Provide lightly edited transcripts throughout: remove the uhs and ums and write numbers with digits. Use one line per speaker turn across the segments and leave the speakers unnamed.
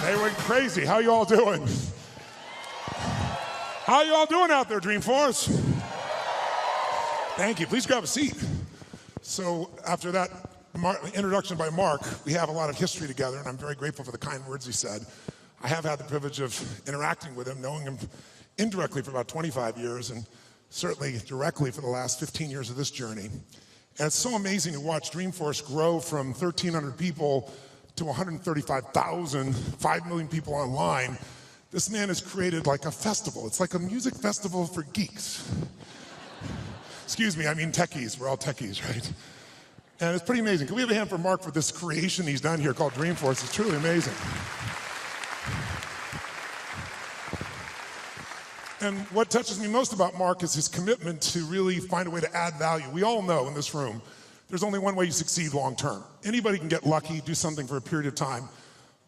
They went crazy. How you all doing? How you all doing out there, Dreamforce? Thank you. Please grab a seat. So after that introduction by Mark, we have a lot of history together, and I'm very grateful for the kind words he said. I have had the privilege of interacting with him, knowing him indirectly for about 25 years, and certainly directly for the last 15 years of this journey. And it's so amazing to watch Dreamforce grow from 1,300 people to 135,000, 5 million people online. This man has created like a festival. It's like a music festival for geeks. Excuse me, I mean techies. We're all techies, right? And it's pretty amazing. Can we have a hand for Mark for this creation he's done here called Dreamforce? It's truly amazing. And what touches me most about Mark is his commitment to really find a way to add value. We all know in this room, there's only one way you succeed long term. Anybody can get lucky, do something for a period of time,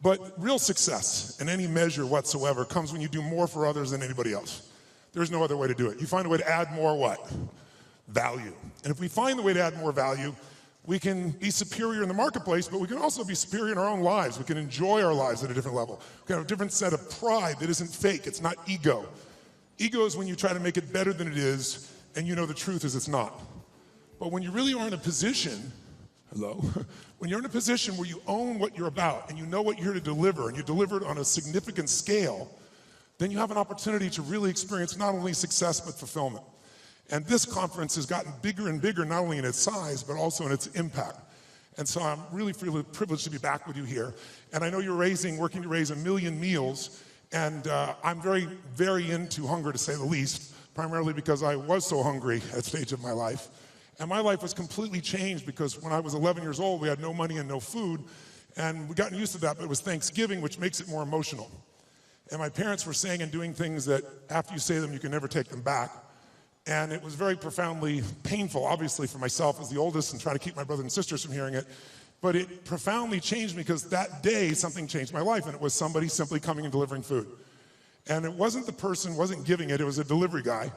but real success in any measure whatsoever comes when you do more for others than anybody else. There's no other way to do it. You find a way to add more what? Value. And if we find the way to add more value, we can be superior in the marketplace, but we can also be superior in our own lives. We can enjoy our lives at a different level. We can have a different set of pride that isn't fake, it's not ego. Ego is when you try to make it better than it is, and you know the truth is it's not. But when you really are in a position, when you're in a position where you own what you're about, and you know what you're here to deliver, and you deliver it on a significant scale, then you have an opportunity to really experience not only success, but fulfillment. And this conference has gotten bigger and bigger, not only in its size, but also in its impact. And so I'm really privileged to be back with you here. And I know you're working to raise 1 million meals, and I'm very, very into hunger, to say the least, primarily because I was so hungry at a stage of my life. And my life was completely changed because when I was 11 years old, we had no money and no food, and we'd gotten used to that, but it was Thanksgiving, which makes it more emotional. And my parents were saying and doing things that after you say them, you can never take them back. And it was very profoundly painful, obviously, for myself as the oldest and trying to keep my brothers and sisters from hearing it. But it profoundly changed me because that day something changed my life, and it was somebody simply coming and delivering food. And it wasn't the person, wasn't giving it, it was a delivery guy.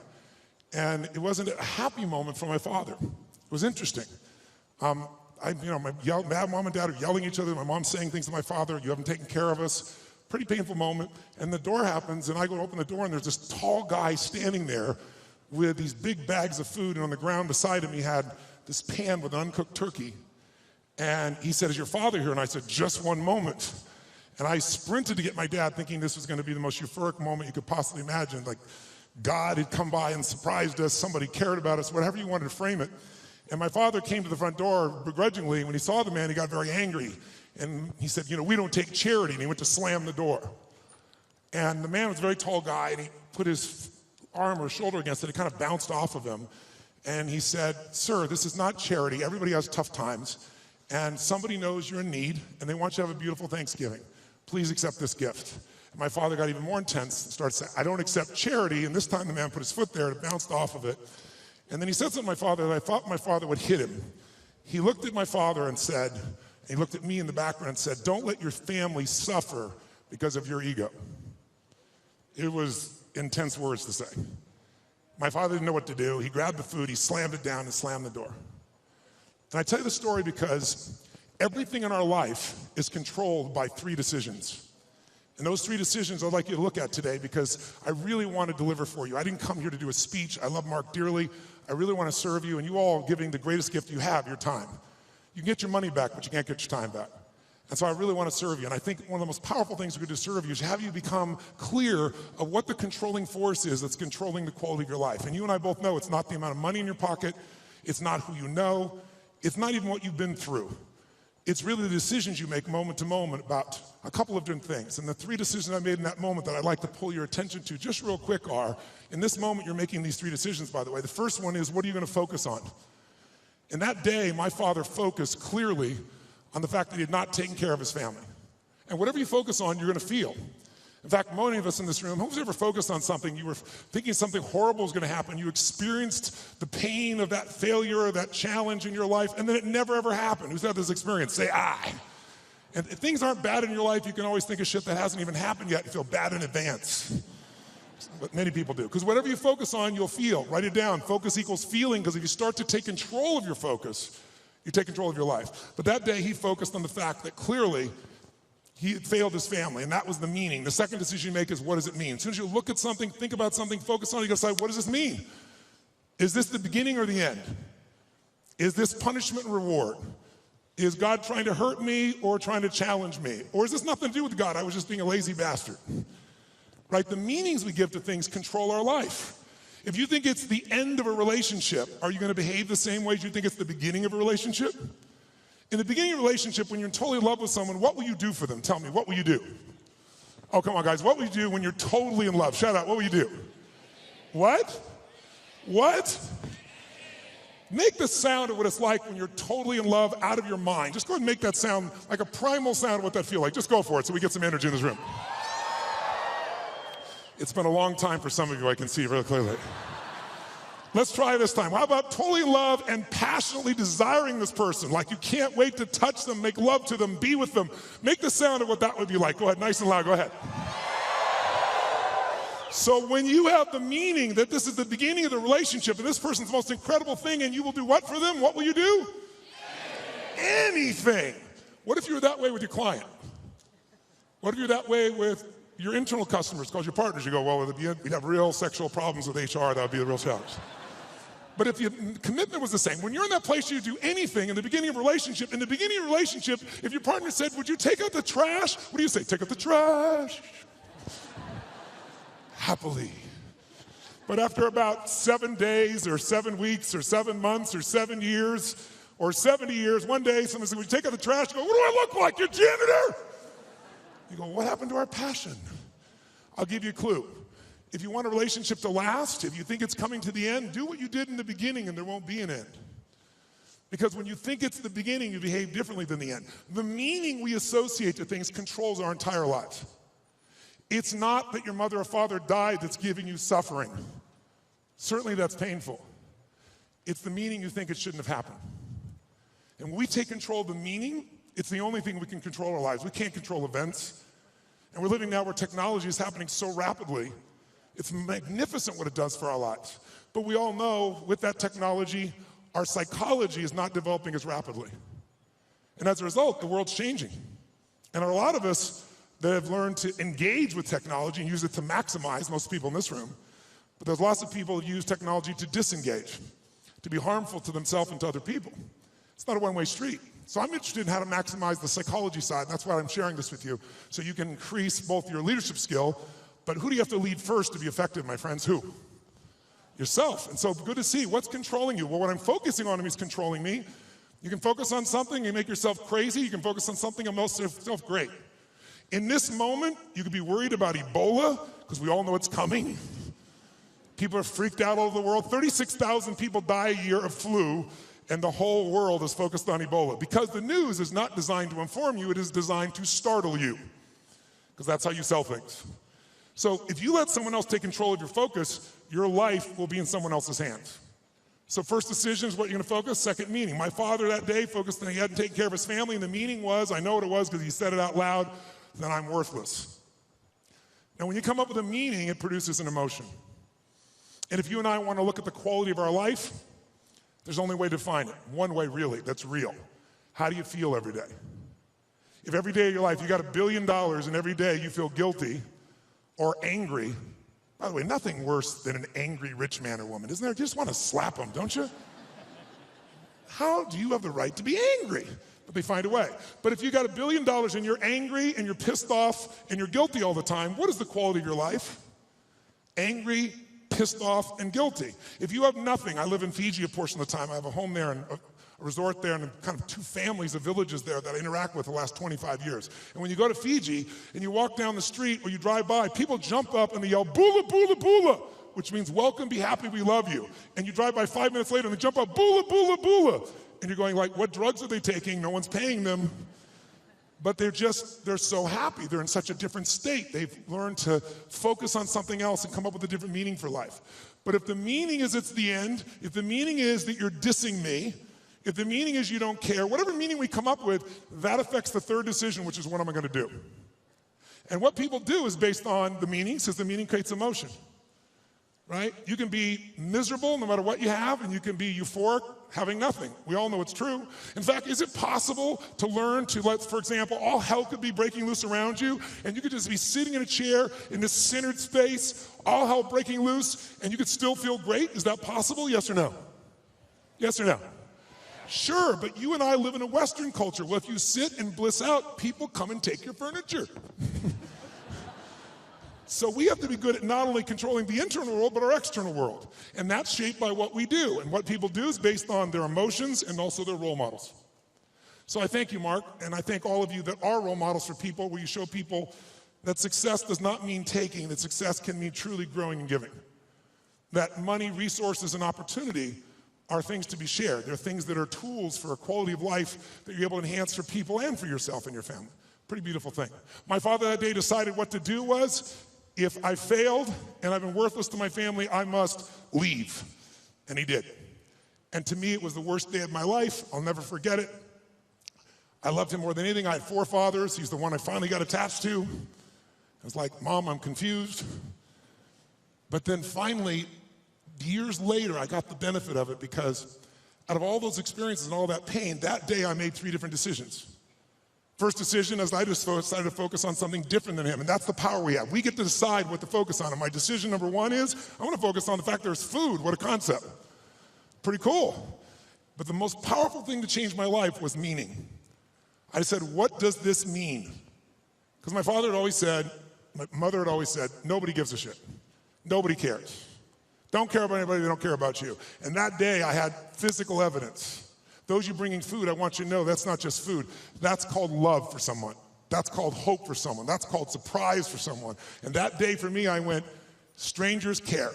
And it wasn't a happy moment for my father. It was interesting. My mom and dad are yelling at each other. My mom's saying things to my father, you haven't taken care of us. Pretty painful moment. And the door happens, and I go to open the door, and there's this tall guy standing there with these big bags of food, and on the ground beside him he had this pan with an uncooked turkey. And he said, is your father here? And I said, just one moment. And I sprinted to get my dad, thinking this was going to be the most euphoric moment you could possibly imagine. Like God had come by and surprised us, somebody cared about us, whatever you wanted to frame it. And my father came to the front door begrudgingly. When he saw the man, he got very angry. And he said, we don't take charity. And he went to slam the door. And the man was a very tall guy, and he put his arm or shoulder against it. It kind of bounced off of him. And he said, sir, this is not charity. Everybody has tough times. And somebody knows you're in need, and they want you to have a beautiful Thanksgiving. Please accept this gift. And my father got even more intense and started saying, I don't accept charity. And this time the man put his foot there, and it bounced off of it. And then he said something to my father that I thought my father would hit him. He looked at my father and said, and he looked at me in the background and said, don't let your family suffer because of your ego. It was intense words to say. My father didn't know what to do. He grabbed the food, he slammed it down and slammed the door. And I tell you the story because everything in our life is controlled by 3 decisions. And those 3 decisions I'd like you to look at today because I really want to deliver for you. I didn't come here to do a speech. I love Mark dearly. I really want to serve you, and you all giving the greatest gift you have, your time. You can get your money back, but you can't get your time back. And so I really want to serve you. And I think one of the most powerful things we could do to serve you is have you become clear of what the controlling force is that's controlling the quality of your life. And you and I both know it's not the amount of money in your pocket. It's not who you know. It's not even what you've been through. It's really the decisions you make moment to moment about a couple of different things. And the 3 decisions I made in that moment that I'd like to pull your attention to just real quick are, in this moment you're making these 3 decisions, by the way. The first one is, what are you going to focus on? In that day, my father focused clearly on the fact that he had not taken care of his family. And whatever you focus on, you're going to feel. In fact, many of us in this room, who's ever focused on something, you were thinking something horrible was going to happen, you experienced the pain of that failure or that challenge in your life, and then it never ever happened. Who's had this experience? Say, I. And if things aren't bad in your life, you can always think of shit that hasn't even happened yet. You feel bad in advance. But many people do. Because whatever you focus on, you'll feel. Write it down. Focus equals feeling, because if you start to take control of your focus, you take control of your life. But that day, he focused on the fact that clearly, He had failed his family, and that was the meaning. The second decision you make is, what does it mean? As soon as you look at something, think about something, focus on it, you gotta decide, what does this mean? Is this the beginning or the end? Is this punishment and reward? Is God trying to hurt me or trying to challenge me? Or is this nothing to do with God? I was just being a lazy bastard. Right? The meanings we give to things control our life. If you think it's the end of a relationship, are you gonna behave the same way as you think it's the beginning of a relationship? In the beginning of a relationship, when you're totally in love with someone, what will you do for them? Tell me, what will you do? Oh, come on, guys. What will you do when you're totally in love? Shout out, what will you do? What? What? Make the sound of what it's like when you're totally in love, out of your mind. Just go ahead and make that sound like a primal sound of what that feels like. Just go for it so we get some energy in this room. It's been a long time for some of you, I can see really clearly. Let's try this time. How about totally in love and passionately desiring this person? Like you can't wait to touch them, make love to them, be with them. Make the sound of what that would be like. Go ahead, nice and loud, go ahead. So when you have the meaning that this is the beginning of the relationship and this person's the most incredible thing and you will do what for them? What will you do? Anything. What if you were that way with your client? What if you're that way with your internal customers, called your partners? You go, well, we'd have real sexual problems with HR, that would be the real challenge. But if your commitment was the same, when you're in that place, you do anything in the beginning of a relationship. In the beginning of a relationship, if your partner said, would you take out the trash? What do you say? Take out the trash. Happily. But after about 7 days or 7 weeks or 7 months or 7 years or 70 years, one day someone said, would you take out the trash? You go, what do I look like, your janitor? You go, what happened to our passion? I'll give you a clue. If you want a relationship to last, if you think it's coming to the end, do what you did in the beginning and there won't be an end. Because when you think it's the beginning, you behave differently than the end. The meaning we associate to things controls our entire lives. It's not that your mother or father died that's giving you suffering. Certainly that's painful. It's the meaning you think it shouldn't have happened. And when we take control of the meaning, it's the only thing we can control our lives. We can't control events. And we're living now where technology is happening so rapidly. It's magnificent what it does for our lives. But we all know with that technology, our psychology is not developing as rapidly. And as a result, the world's changing. And there are a lot of us that have learned to engage with technology and use it to maximize, most people in this room. But there's lots of people who use technology to disengage, to be harmful to themselves and to other people. It's not a one-way street. So I'm interested in how to maximize the psychology side, and that's why I'm sharing this with you, so you can increase both your leadership skill, but who do you have to lead first to be effective, my friends? Who? Yourself. And so good to see. What's controlling you? Well, what I'm focusing on is controlling me. You can focus on something and make yourself crazy. You can focus on something and make yourself great. In this moment, you could be worried about Ebola, because we all know it's coming. People are freaked out all over the world. 36,000 people die a year of flu, and the whole world is focused on Ebola. Because the news is not designed to inform you, it is designed to startle you. Because that's how you sell things. So if you let someone else take control of your focus, your life will be in someone else's hands. So first decision is what you're gonna focus, second meaning. My father that day focused on he hadn't taken care of his family, and the meaning was, I know what it was because he said it out loud, then I'm worthless. Now when you come up with a meaning, it produces an emotion. And if you and I wanna look at the quality of our life, there's only a way to define it. One way really, that's real. How do you feel every day? If every day of your life you got $1 billion and every day you feel guilty or angry, by the way, nothing worse than an angry rich man or woman, isn't there? You just want to slap them, don't you? How do you have the right to be angry? But they find a way. But if you got $1 billion and you're angry and you're pissed off and you're guilty all the time, what is the quality of your life? Angry, pissed off, and guilty. If you have nothing, I live in Fiji a portion of the time. I have a home there and a resort there and kind of 2 families of villages there that I interact with the last 25 years. And when you go to Fiji and you walk down the street or you drive by, people jump up and they yell, "Bula, bula, bula," which means welcome, be happy, we love you. And you drive by 5 minutes later and they jump up, "Bula, bula, bula." And you're going like, what drugs are they taking? No one's paying them. But they're so happy. They're in such a different state. They've learned to focus on something else and come up with a different meaning for life. But if the meaning is it's the end, if the meaning is that you're dissing me, if the meaning is you don't care, whatever meaning we come up with, that affects the third decision, which is what am I gonna do? And what people do is based on the meaning, because the meaning creates emotion. right? You can be miserable no matter what you have, and you can be euphoric having nothing. We all know it's true. In fact, is it possible to learn to let, for example, all hell could be breaking loose around you, and you could just be sitting in a chair in this centered space, all hell breaking loose, and you could still feel great? Is that possible? Yes or no? Yes or no? Sure, but you and I live in a Western culture. Well, if you sit and bliss out, people come and take your furniture. So we have to be good at not only controlling the internal world, but our external world. And that's shaped by what we do. And what people do is based on their emotions and also their role models. So I thank you, Mark, and I thank all of you that are role models for people, where you show people that success does not mean taking, that success can mean truly growing and giving. That money, resources, and opportunity are things to be shared. They're things that are tools for a quality of life that you're able to enhance for people and for yourself and your family. Pretty beautiful thing. My father that day decided what to do was, if I failed and I've been worthless to my family, I must leave. And he did. And to me, it was the worst day of my life. I'll never forget it. I loved him more than anything. I had 4 fathers. He's the one I finally got attached to. I was like, Mom, I'm confused. But then finally, years later, I got the benefit of it, because out of all those experiences and all that pain, that day I made 3 different decisions. First decision is I just decided to focus on something different than him, and that's the power we have. We get to decide what to focus on, and my decision number 1 is I want to focus on the fact there's food. What a concept. Pretty cool. But the most powerful thing to change my life was meaning. I said, what does this mean? Because my father had always said, my mother had always said, nobody gives a shit. Nobody cares. Don't care about anybody, they don't care about you. And that day I had physical evidence. Those you bringing food, I want you to know that's not just food. That's called love for someone. That's called hope for someone. That's called surprise for someone. And that day for me, I went, strangers care.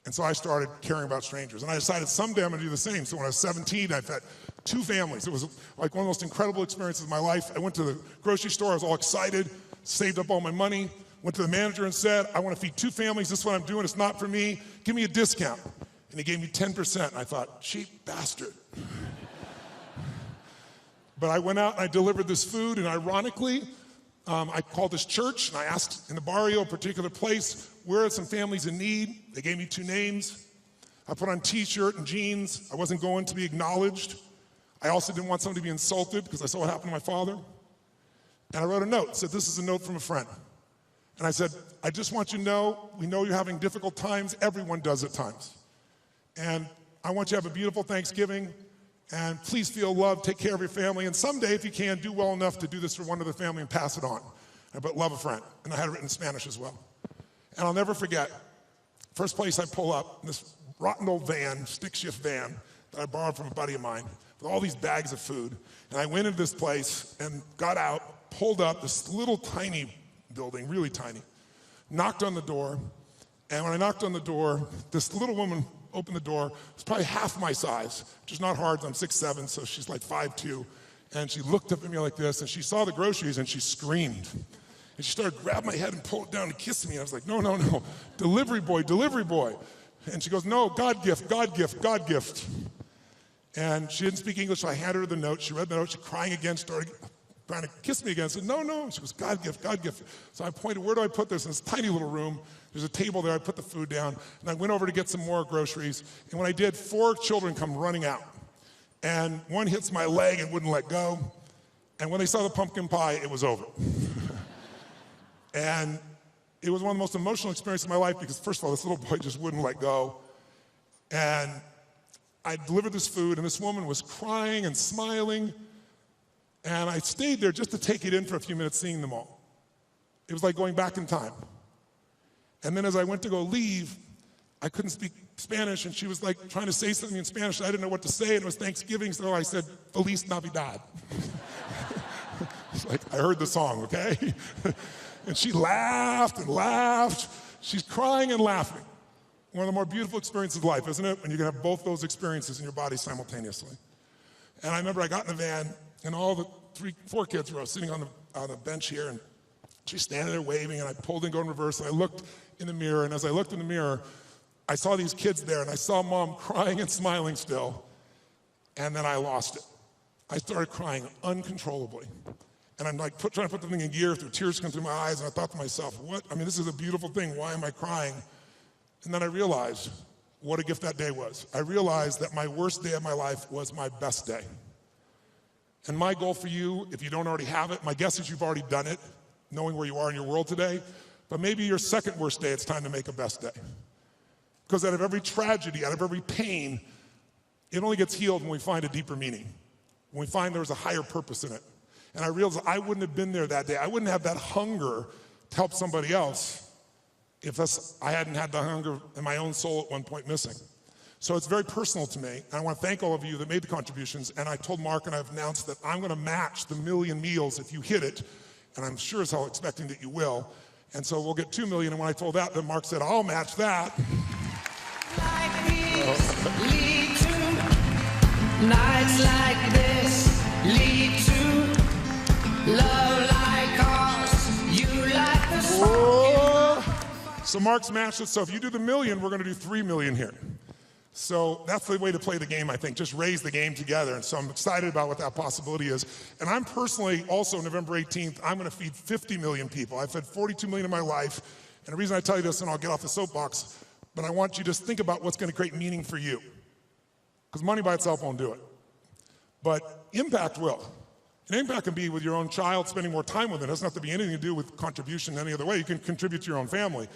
And so I started caring about strangers. And I decided someday I'm gonna do the same. So when I was 17, I fed 2 families. It was like one of the most incredible experiences of my life. I went to the grocery store, I was all excited, saved up all my money, went to the manager and said, I wanna feed 2 families, this is what I'm doing, it's not for me, give me a discount. And he gave me 10%, and I thought, cheap bastard. But I went out and I delivered this food, and ironically, I called this church and I asked in the barrio, a particular place, where are some families in need? They gave me 2 names. I put on t-shirt and jeans. I wasn't going to be acknowledged. I also didn't want somebody to be insulted, because I saw what happened to my father. And I wrote a note, said, this is a note from a friend. And I said, I just want you to know, we know you're having difficult times. Everyone does at times. And I want you to have a beautiful Thanksgiving. And please feel loved, take care of your family, and someday, if you can, do well enough to do this for one other family and pass it on. But love a friend. And I had it written in Spanish as well. And I'll never forget, first place I pull up, this rotten old van, stick shift van, that I borrowed from a buddy of mine, with all these bags of food. And I went into this place and got out, pulled up this little tiny building, really tiny, knocked on the door, and when I knocked on the door, this little woman opened the door. It was probably half my size, which is not hard. I'm 6'7", so she's like 5'2". And she looked up at me like this, and she saw the groceries, and she screamed. And she started grabbing my head and pulled it down and kissing me. I was like, no, no, no, delivery boy, delivery boy. And she goes, no, God gift, God gift, God gift. And she didn't speak English, so I handed her the note. She read the note, she crying again, started trying to kiss me again. I said, no, no. She goes, God gift, God gift. So I pointed, where do I put this? In this tiny little room. There's a table there, I put the food down, and I went over to get some more groceries. And when I did, 4 children come running out. And one hits my leg and wouldn't let go. And when they saw the pumpkin pie, it was over. And it was one of the most emotional experiences of my life, because first of all, this little boy just wouldn't let go. And I delivered this food, and this woman was crying and smiling. And I stayed there just to take it in for a few minutes, seeing them all. It was like going back in time. And then as I went to go leave, I couldn't speak Spanish, and she was like trying to say something in Spanish. I didn't know what to say, and it was Thanksgiving, so I said, Feliz Navidad. It's like, I heard the song, okay? And she laughed and laughed. She's crying and laughing. One of the more beautiful experiences of life, isn't it? When you can have both those experiences in your body simultaneously. And I remember I got in the van, and all the 4 kids were sitting on the bench here, and she's standing there waving, and I pulled and go in reverse, and I looked in the mirror, and as I looked in the mirror, I saw these kids there, and I saw Mom crying and smiling still, and then I lost it. I started crying uncontrollably. And I'm like trying to put the thing in gear, through tears come through my eyes, and I thought to myself, what? I mean, this is a beautiful thing, why am I crying? And then I realized what a gift that day was. I realized that my worst day of my life was my best day. And my goal for you, if you don't already have it, my guess is you've already done it, knowing where you are in your world today, but maybe your second worst day, it's time to make a best day. Because out of every tragedy, out of every pain, it only gets healed when we find a deeper meaning, when we find there's a higher purpose in it. And I realized I wouldn't have been there that day. I wouldn't have that hunger to help somebody else if I hadn't had the hunger in my own soul at one point missing. So it's very personal to me, and I want to thank all of you that made the contributions, and I told Mark and I've announced that I'm going to match the 1 million meals if you hit it, and I'm sure as hell expecting that you will, and so we'll get 2 million, and when I told that, then Mark said, I'll match that.
Like these lead to nights like this, lead to love like ours, you like the smoke.
So Mark's matched it, so if you do the 1 million, we're going to do 3 million here. So that's the way to play the game, I think, just raise the game together. And so I'm excited about what that possibility is. And I'm personally also, November 18th, I'm going to feed 50 million people. I've fed 42 million in my life. And the reason I tell you this, and I'll get off the soapbox, but I want you to think about what's going to create meaning for you. Because money by itself won't do it. But impact will. And impact can be with your own child, spending more time with it. It doesn't have to be anything to do with contribution any other way. You can contribute to your own family.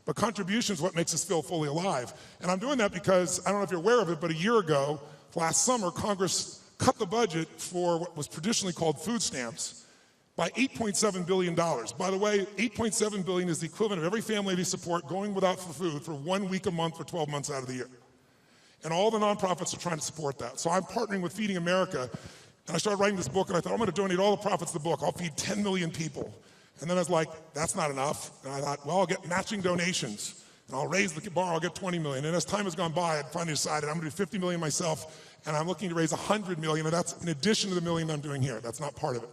But contribution is what makes us feel fully alive. And I'm doing that because, I don't know if you're aware of it, but a year ago, last summer, Congress cut the budget for what was traditionally called food stamps by $8.7 billion. By the way, $8.7 billion is the equivalent of every family they support going without for food for 1 week a month for 12 months out of the year. And all the nonprofits are trying to support that. So I'm partnering with Feeding America, and I started writing this book, and I thought, I'm going to donate all the profits of the book. I'll feed 10 million people. And then I was like, that's not enough. And I thought, well, I'll get matching donations. And I'll raise the bar, I'll get 20 million. And as time has gone by, I finally decided I'm gonna do 50 million myself, and I'm looking to raise 100 million, and that's in addition to the million I'm doing here. That's not part of it.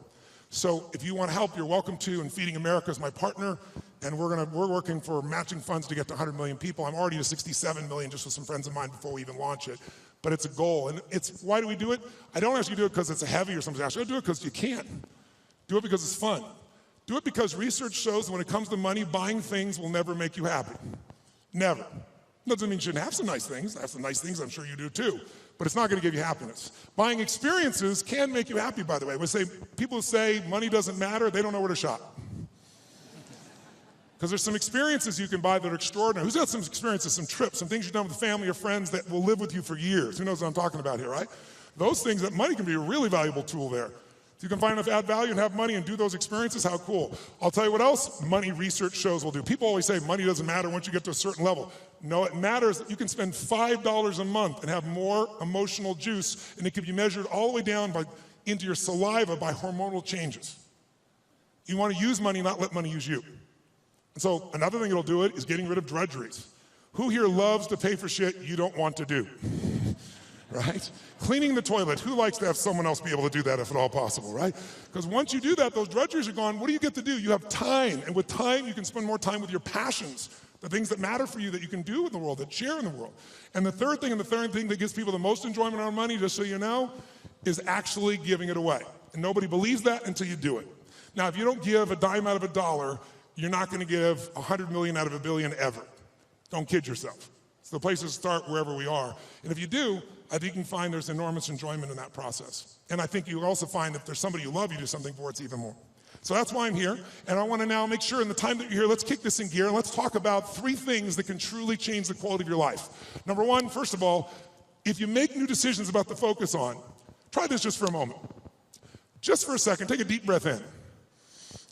So if you want help, you're welcome to, and Feeding America is my partner, and we're working for matching funds to get to 100 million people. I'm already to 67 million just with some friends of mine before we even launch it. But it's a goal, and why do we do it? I don't ask you to do it because it's a heavy or something. I do it because you can. Do it because it's fun. Do it because research shows that when it comes to money, buying things will never make you happy. Never. Doesn't mean you shouldn't have some nice things. I have some nice things, I'm sure you do too. But it's not going to give you happiness. Buying experiences can make you happy, by the way. People who say money doesn't matter, they don't know where to shop. Because there's some experiences you can buy that are extraordinary. Who's got some experiences, some trips, some things you've done with family or friends that will live with you for years? Who knows what I'm talking about here, right? Those things, that money can be a really valuable tool there. If you can find enough add value and have money and do those experiences, how cool. I'll tell you what else money research shows will do. People always say money doesn't matter once you get to a certain level. No, it matters that you can spend $5 a month and have more emotional juice, and it can be measured all the way down into your saliva by hormonal changes. You want to use money, not let money use you. And so another thing that'll do it is getting rid of drudgeries. Who here loves to pay for shit you don't want to do? Right? Cleaning the toilet. Who likes to have someone else be able to do that if at all possible, right? Because once you do that, those drudgeries are gone. What do you get to do? You have time. And with time, you can spend more time with your passions, the things that matter for you that you can do in the world, that share in the world. And the third thing that gives people the most enjoyment on money, just so you know, is actually giving it away. And nobody believes that until you do it. Now, if you don't give a dime out of a dollar, you're not going to give 100 million out of a billion ever. Don't kid yourself. It's the place to start wherever we are. And if you do, I think you can find there's enormous enjoyment in that process. And I think you'll also find if there's somebody you love, you do something for, it's even more. So that's why I'm here. And I want to now make sure in the time that you're here, let's kick this in gear and let's talk about 3 things that can truly change the quality of your life. Number 1, first of all, if you make new decisions about the focus on, try this just for a moment. Just for a second, take a deep breath in.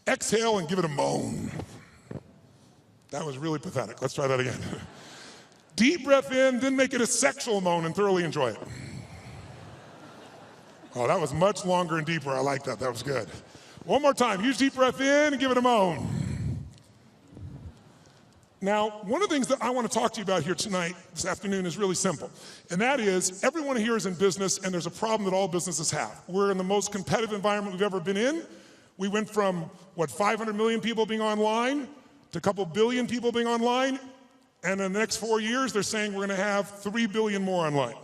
Exhale and give it a moan. That was really pathetic. Let's try that again. Deep breath in, then make it a sexual moan and thoroughly enjoy it. Oh, that was much longer and deeper. I like that. That was good. One more time. Use deep breath in and give it a moan. Now, one of the things that I want to talk to you about here tonight, this afternoon, is really simple. And that is, everyone here is in business, and there's a problem that all businesses have. We're in the most competitive environment we've ever been in. We went from, 500 million people being online to a couple billion people being online. And in the next 4 years, they're saying we're going to have 3 billion more online.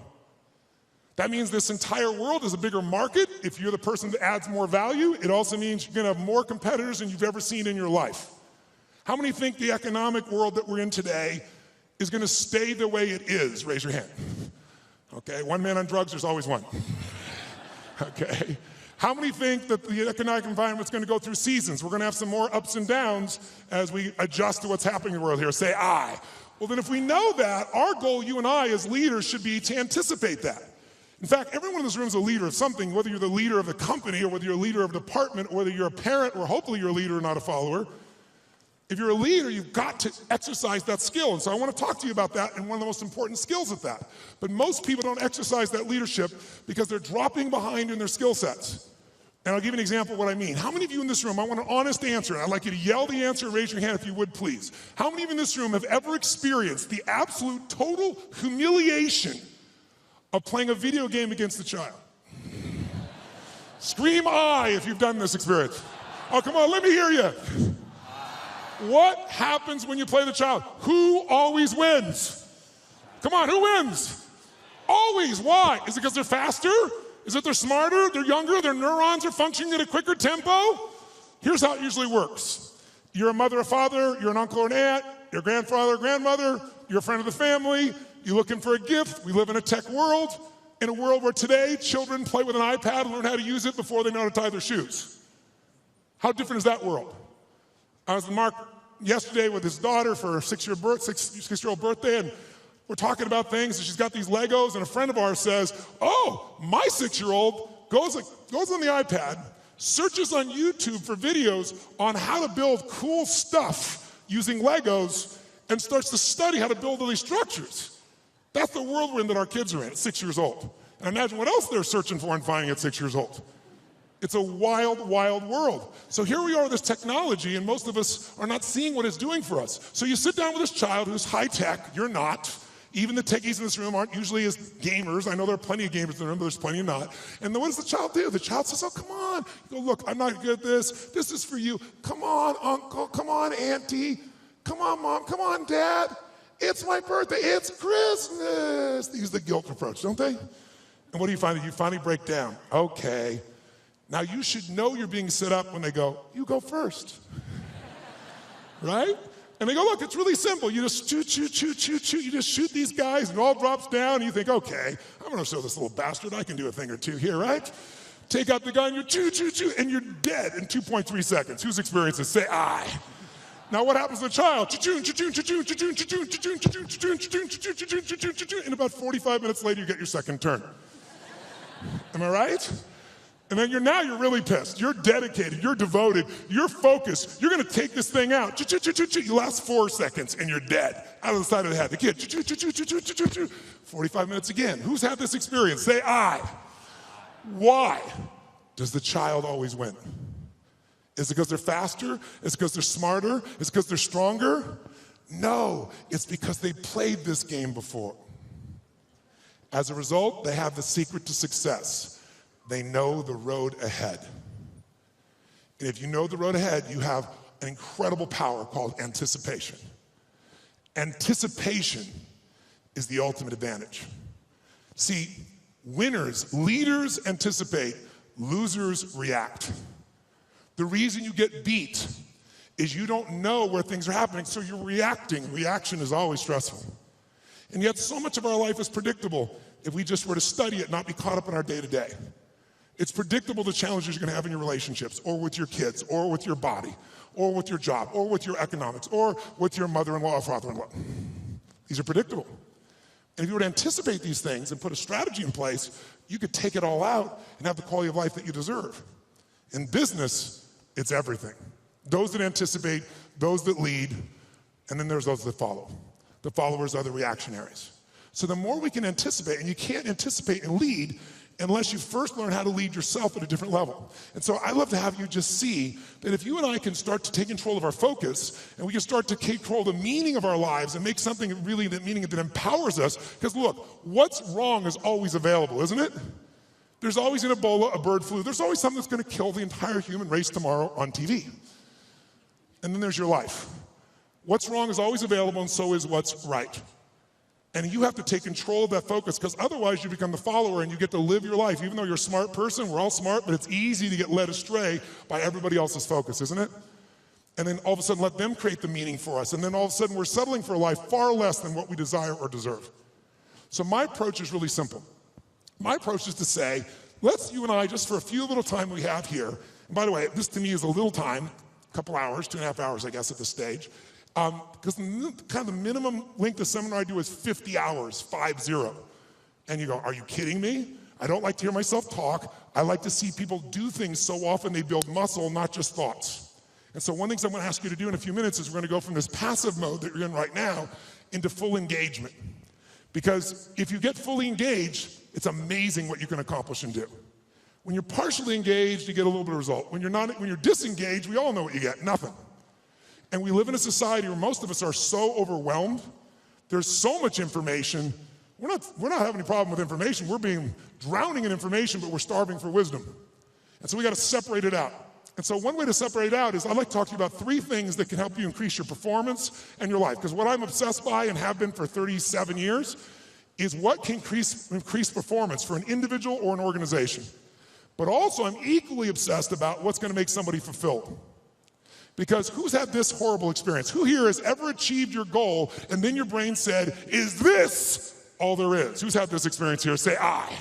That means this entire world is a bigger market. If you're the person that adds more value, it also means you're going to have more competitors than you've ever seen in your life. How many think the economic world that we're in today is going to stay the way it is? Raise your hand. Okay, one man on drugs, there's always one. Okay. How many think that the economic environment's going to go through seasons? We're going to have some more ups and downs as we adjust to what's happening in the world here. Say I. Well, then if we know that, our goal, you and I as leaders, should be to anticipate that. In fact, everyone in this room is a leader of something, whether you're the leader of a company or whether you're a leader of a department or whether you're a parent or hopefully you're a leader, not a follower. If you're a leader, you've got to exercise that skill. And so I want to talk to you about that and one of the most important skills at that. But most people don't exercise that leadership because they're dropping behind in their skill sets. And I'll give you an example of what I mean. How many of you in this room, I want an honest answer, and I'd like you to yell the answer, raise your hand if you would, please. How many of you in this room have ever experienced the absolute total humiliation of playing a video game against a child? Scream I if you've done this experience. Oh, come on, let me hear you. What happens when you play the child? Who always wins? Come on, who wins? Always. Why? Is it because they're faster? Is it they're smarter? They're younger? Their neurons are functioning at a quicker tempo? Here's how it usually works. You're a mother or father, you're an uncle or an aunt, you're a grandfather or grandmother, you're a friend of the family, you're looking for a gift. We live in a tech world, in a world where today children play with an iPad and learn how to use it before they know how to tie their shoes. How different is that world? I was with Mark yesterday with his daughter for her six-year-old birthday, and we're talking about things, and she's got these Legos, and a friend of ours says, oh, my 6-year-old goes on the iPad, searches on YouTube for videos on how to build cool stuff using Legos, and starts to study how to build all these structures. That's the world we're in that our kids are in at 6 years old. And imagine what else they're searching for and finding at 6 years old. It's a wild, wild world. So here we are with this technology, and most of us are not seeing what it's doing for us. So you sit down with this child who's high-tech, you're not. Even the techies in this room aren't usually as gamers. I know there are plenty of gamers in the room, but there's plenty not. And then what does the child do? The child says, oh, come on. You go, look, I'm not good at this. This is for you. Come on, uncle. Come on, auntie. Come on, mom. Come on, dad. It's my birthday. It's Christmas. They use the guilt approach, don't they? And what do you find? You finally break down. Okay. Now you should know you're being set up when they go, you go first. Right? And they go, look, it's really simple. You just shoot. You just shoot these guys, and it all drops down, and you think, okay, I'm going to show this little bastard I can do a thing or two here, right? Take out the gun, you shoot, and you're dead in 2.3 seconds. Whose experience this? Say I. Now what happens to the child? And about 45 minutes later, you get your second turn. Am I right? And then you're really pissed. You're dedicated. You're devoted. You're focused. You're going to take this thing out. You last 4 seconds and you're dead. Out of the side of the head. The kid. 45 minutes again. Who's had this experience? Say I. Why does the child always win? Is it because they're faster? Is it because they're smarter? Is it because they're stronger? No, it's because they played this game before. As a result, they have the secret to success. They know the road ahead. And if you know the road ahead, you have an incredible power called anticipation. Anticipation is the ultimate advantage. See, winners, leaders anticipate, losers react. The reason you get beat is you don't know where things are happening, so you're reacting. Reaction is always stressful. And yet so much of our life is predictable if we just were to study it, not be caught up in our day-to-day. It's predictable the challenges you're going to have in your relationships, or with your kids, or with your body, or with your job, or with your economics, or with your mother-in-law or father-in-law. These are predictable. And if you were to anticipate these things and put a strategy in place, you could take it all out and have the quality of life that you deserve. In business, it's everything. Those that anticipate, those that lead, and then there's those that follow. The followers are the reactionaries. So the more we can anticipate, and you can't anticipate and lead unless you first learn how to lead yourself at a different level. And so I love to have you just see that if you and I can start to take control of our focus, and we can start to control the meaning of our lives and make something really that meaning that empowers us, because look, what's wrong is always available, isn't it? There's always an Ebola, a bird flu. There's always something that's going to kill the entire human race tomorrow on TV. And then there's your life. What's wrong is always available, and so is what's right. And you have to take control of that focus, because otherwise you become the follower and you get to live your life. Even though you're a smart person, we're all smart, but it's easy to get led astray by everybody else's focus, isn't it? and then all of a sudden let them create the meaning for us. And then all of a sudden we're settling for a life far less than what we desire or deserve. So my approach is really simple. My approach is to say, let's you and I, just for a few little time we have here, and by the way, this to me is a little time, a couple hours, 2.5 hours, I guess, at this stage, because kind of the minimum length of seminar I do is 50 hours, 50. And you go, are you kidding me? I don't like to hear myself talk. I like to see people do things so often they build muscle, not just thoughts. And so one thing I'm going to ask you to do in a few minutes is we're going to go from this passive mode that you're in right now into full engagement. Because if you get fully engaged, it's amazing what you can accomplish and do. When you're partially engaged, you get a little bit of result. When you're disengaged, we all know what you get, nothing. And we live in a society where most of us are so overwhelmed. There's so much information. We're not having any problem with information. We're being drowning in information, but we're starving for wisdom. And so we got to separate it out. And so one way to separate it out is I'd like to talk to you about 3 things that can help you increase your performance and your life. Because what I'm obsessed by and have been for 37 years is what can increase performance for an individual or an organization. But also I'm equally obsessed about what's going to make somebody fulfilled. Because who's had this horrible experience? Who here has ever achieved your goal and then your brain said, is this all there is? Who's had this experience here? Say I.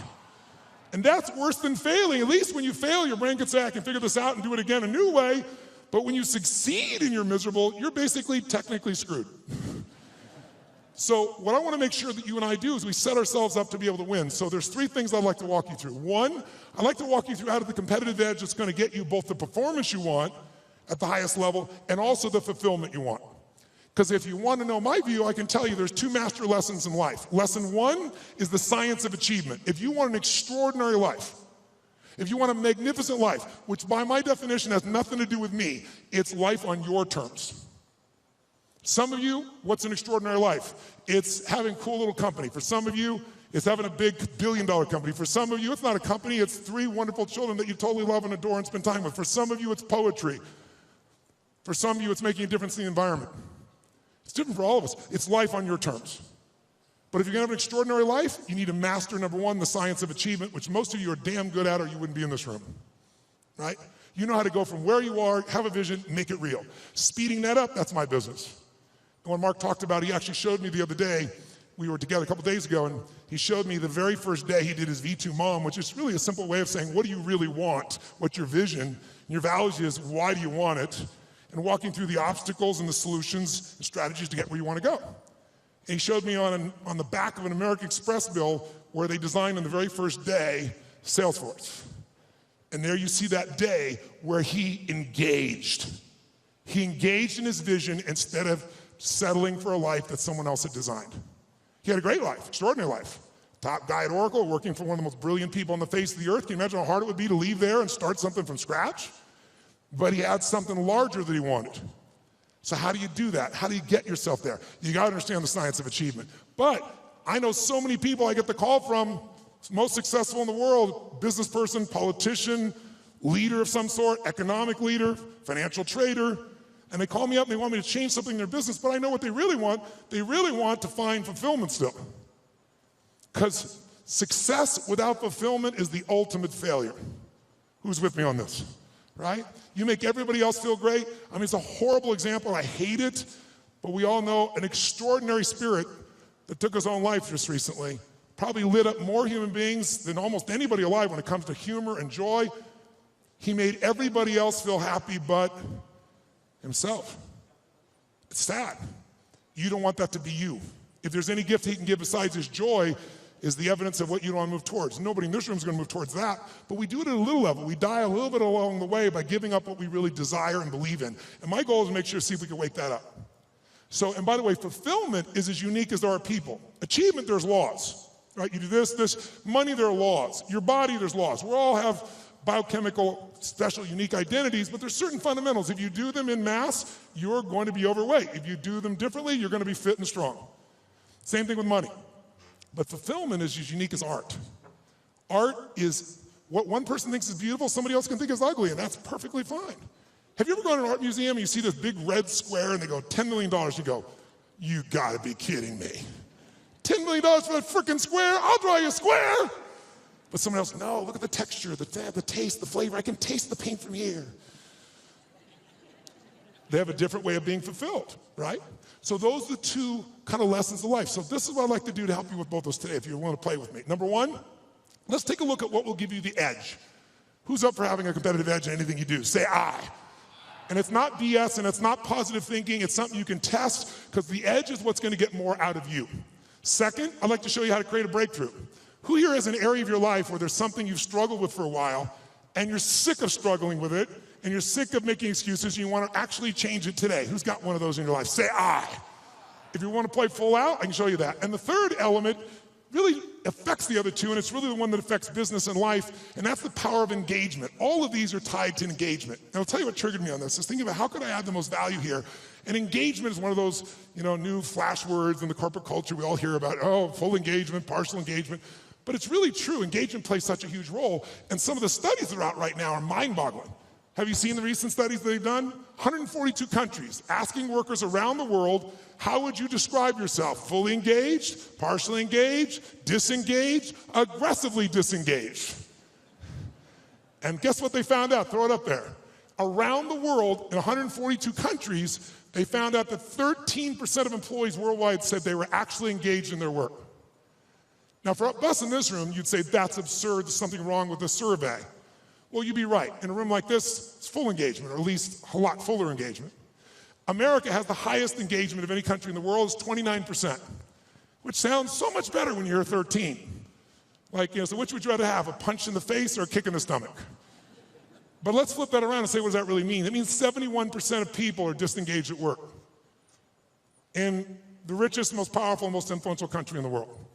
And that's worse than failing. At least when you fail, your brain can say, I can figure this out and do it again a new way. But when you succeed and you're miserable, you're basically technically screwed. So what I want to make sure that you and I do is we set ourselves up to be able to win. So there's 3 things I'd like to walk you through. 1, I'd like to walk you through how to the competitive edge that's going to get you both the performance you want at the highest level and also the fulfillment you want. Because if you want to know my view, I can tell you there's 2 master lessons in life. Lesson 1 is the science of achievement. If you want an extraordinary life, if you want a magnificent life, which by my definition has nothing to do with me, it's life on your terms. Some of you, what's an extraordinary life? It's having a cool little company. For some of you, it's having a big billion-dollar company. For some of you, it's not a company, it's 3 wonderful children that you totally love and adore and spend time with. For some of you, it's poetry. For some of you, it's making a difference in the environment. It's different for all of us. It's life on your terms. But if you're gonna have an extraordinary life, you need to master, number 1, the science of achievement, which most of you are damn good at or you wouldn't be in this room, right? You know how to go from where you are, have a vision, make it real. Speeding that up, that's my business. And when Mark talked about it, he actually showed me the other day, we were together a couple days ago, and he showed me the very first day he did his V2 Mom, which is really a simple way of saying, what do you really want? What's your vision? Your values is, why do you want it? And walking through the obstacles and the solutions and strategies to get where you want to go. And he showed me on the back of an American Express bill where they designed on the very first day Salesforce. And there you see that day where he engaged. He engaged in his vision instead of settling for a life that someone else had designed. He had a great life, extraordinary life. Top guy at Oracle, working for one of the most brilliant people on the face of the earth. Can you imagine how hard it would be to leave there and start something from scratch? But he had something larger that he wanted. So how do you do that? How do you get yourself there? You gotta understand the science of achievement. But I know so many people I get the call from, most successful in the world, business person, politician, leader of some sort, economic leader, financial trader, and they call me up and they want me to change something in their business, but I know what they really want. They really want to find fulfillment still. Because success without fulfillment is the ultimate failure. Who's with me on this? Right? You make everybody else feel great. I mean, it's a horrible example. I hate it, but we all know an extraordinary spirit that took his own life just recently, probably lit up more human beings than almost anybody alive when it comes to humor and joy. He made everybody else feel happy but himself. It's sad. You don't want that to be you. If there's any gift he can give besides his joy, is the evidence of what you don't want to move towards. Nobody in this room is going to move towards that, but we do it at a little level. We die a little bit along the way by giving up what we really desire and believe in. And my goal is to make sure, see if we can wake that up. So, and by the way, fulfillment is as unique as there are people. Achievement, there's laws, right? You do this, money, there are laws. Your body, there's laws. We all have biochemical, special, unique identities, but there's certain fundamentals. If you do them in mass, you're going to be overweight. If you do them differently, you're going to be fit and strong. Same thing with money. But fulfillment is as unique as art. Art is what one person thinks is beautiful, somebody else can think is ugly, and that's perfectly fine. Have you ever gone to an art museum and you see this big red square and they go, $10 million, you go, you gotta be kidding me. $10 million for that frickin' square? I'll draw you a square. But someone else, no, look at the texture, the taste, the flavor. I can taste the paint from here. They have a different way of being fulfilled, right? So those are the two kind of lessons of life. So this is what I'd like to do to help you with both those today, if you want to play with me. Number one, let's take a look at what will give you the edge. Who's up for having a competitive edge in anything you do? Say I. And it's not BS and it's not positive thinking, it's something you can test, because the edge is what's going to get more out of you. Second, I'd like to show you how to create a breakthrough. Who here has an area of your life where there's something you've struggled with for a while, and you're sick of struggling with it, and you're sick of making excuses, and you want to actually change it today? Who's got one of those in your life? Say I. If you want to play full out, I can show you that. And the third element really affects the other two, and it's really the one that affects business and life, and that's the power of engagement. All of these are tied to engagement. And I'll tell you what triggered me on this, is thinking about how could I add the most value here. And engagement is one of those, new flash words in the corporate culture we all hear about. Oh, full engagement, partial engagement. But it's really true. Engagement plays such a huge role, and some of the studies that are out right now are mind-boggling. Have you seen the recent studies they've done? 142 countries asking workers around the world, how would you describe yourself? Fully engaged, partially engaged, disengaged, aggressively disengaged. And guess what they found out? Throw it up there. Around the world, in 142 countries, they found out that 13% of employees worldwide said they were actually engaged in their work. Now, for us in this room, you'd say that's absurd, there's something wrong with the survey. Well, you'd be right. In a room like this, it's full engagement, or at least a lot fuller engagement. America has the highest engagement of any country in the world, it's 29%, which sounds so much better when you hear 13. So which would you rather have, a punch in the face or a kick in the stomach? But let's flip that around and say, what does that really mean? It means 71% of people are disengaged at work in the richest, most powerful, most influential country in the world.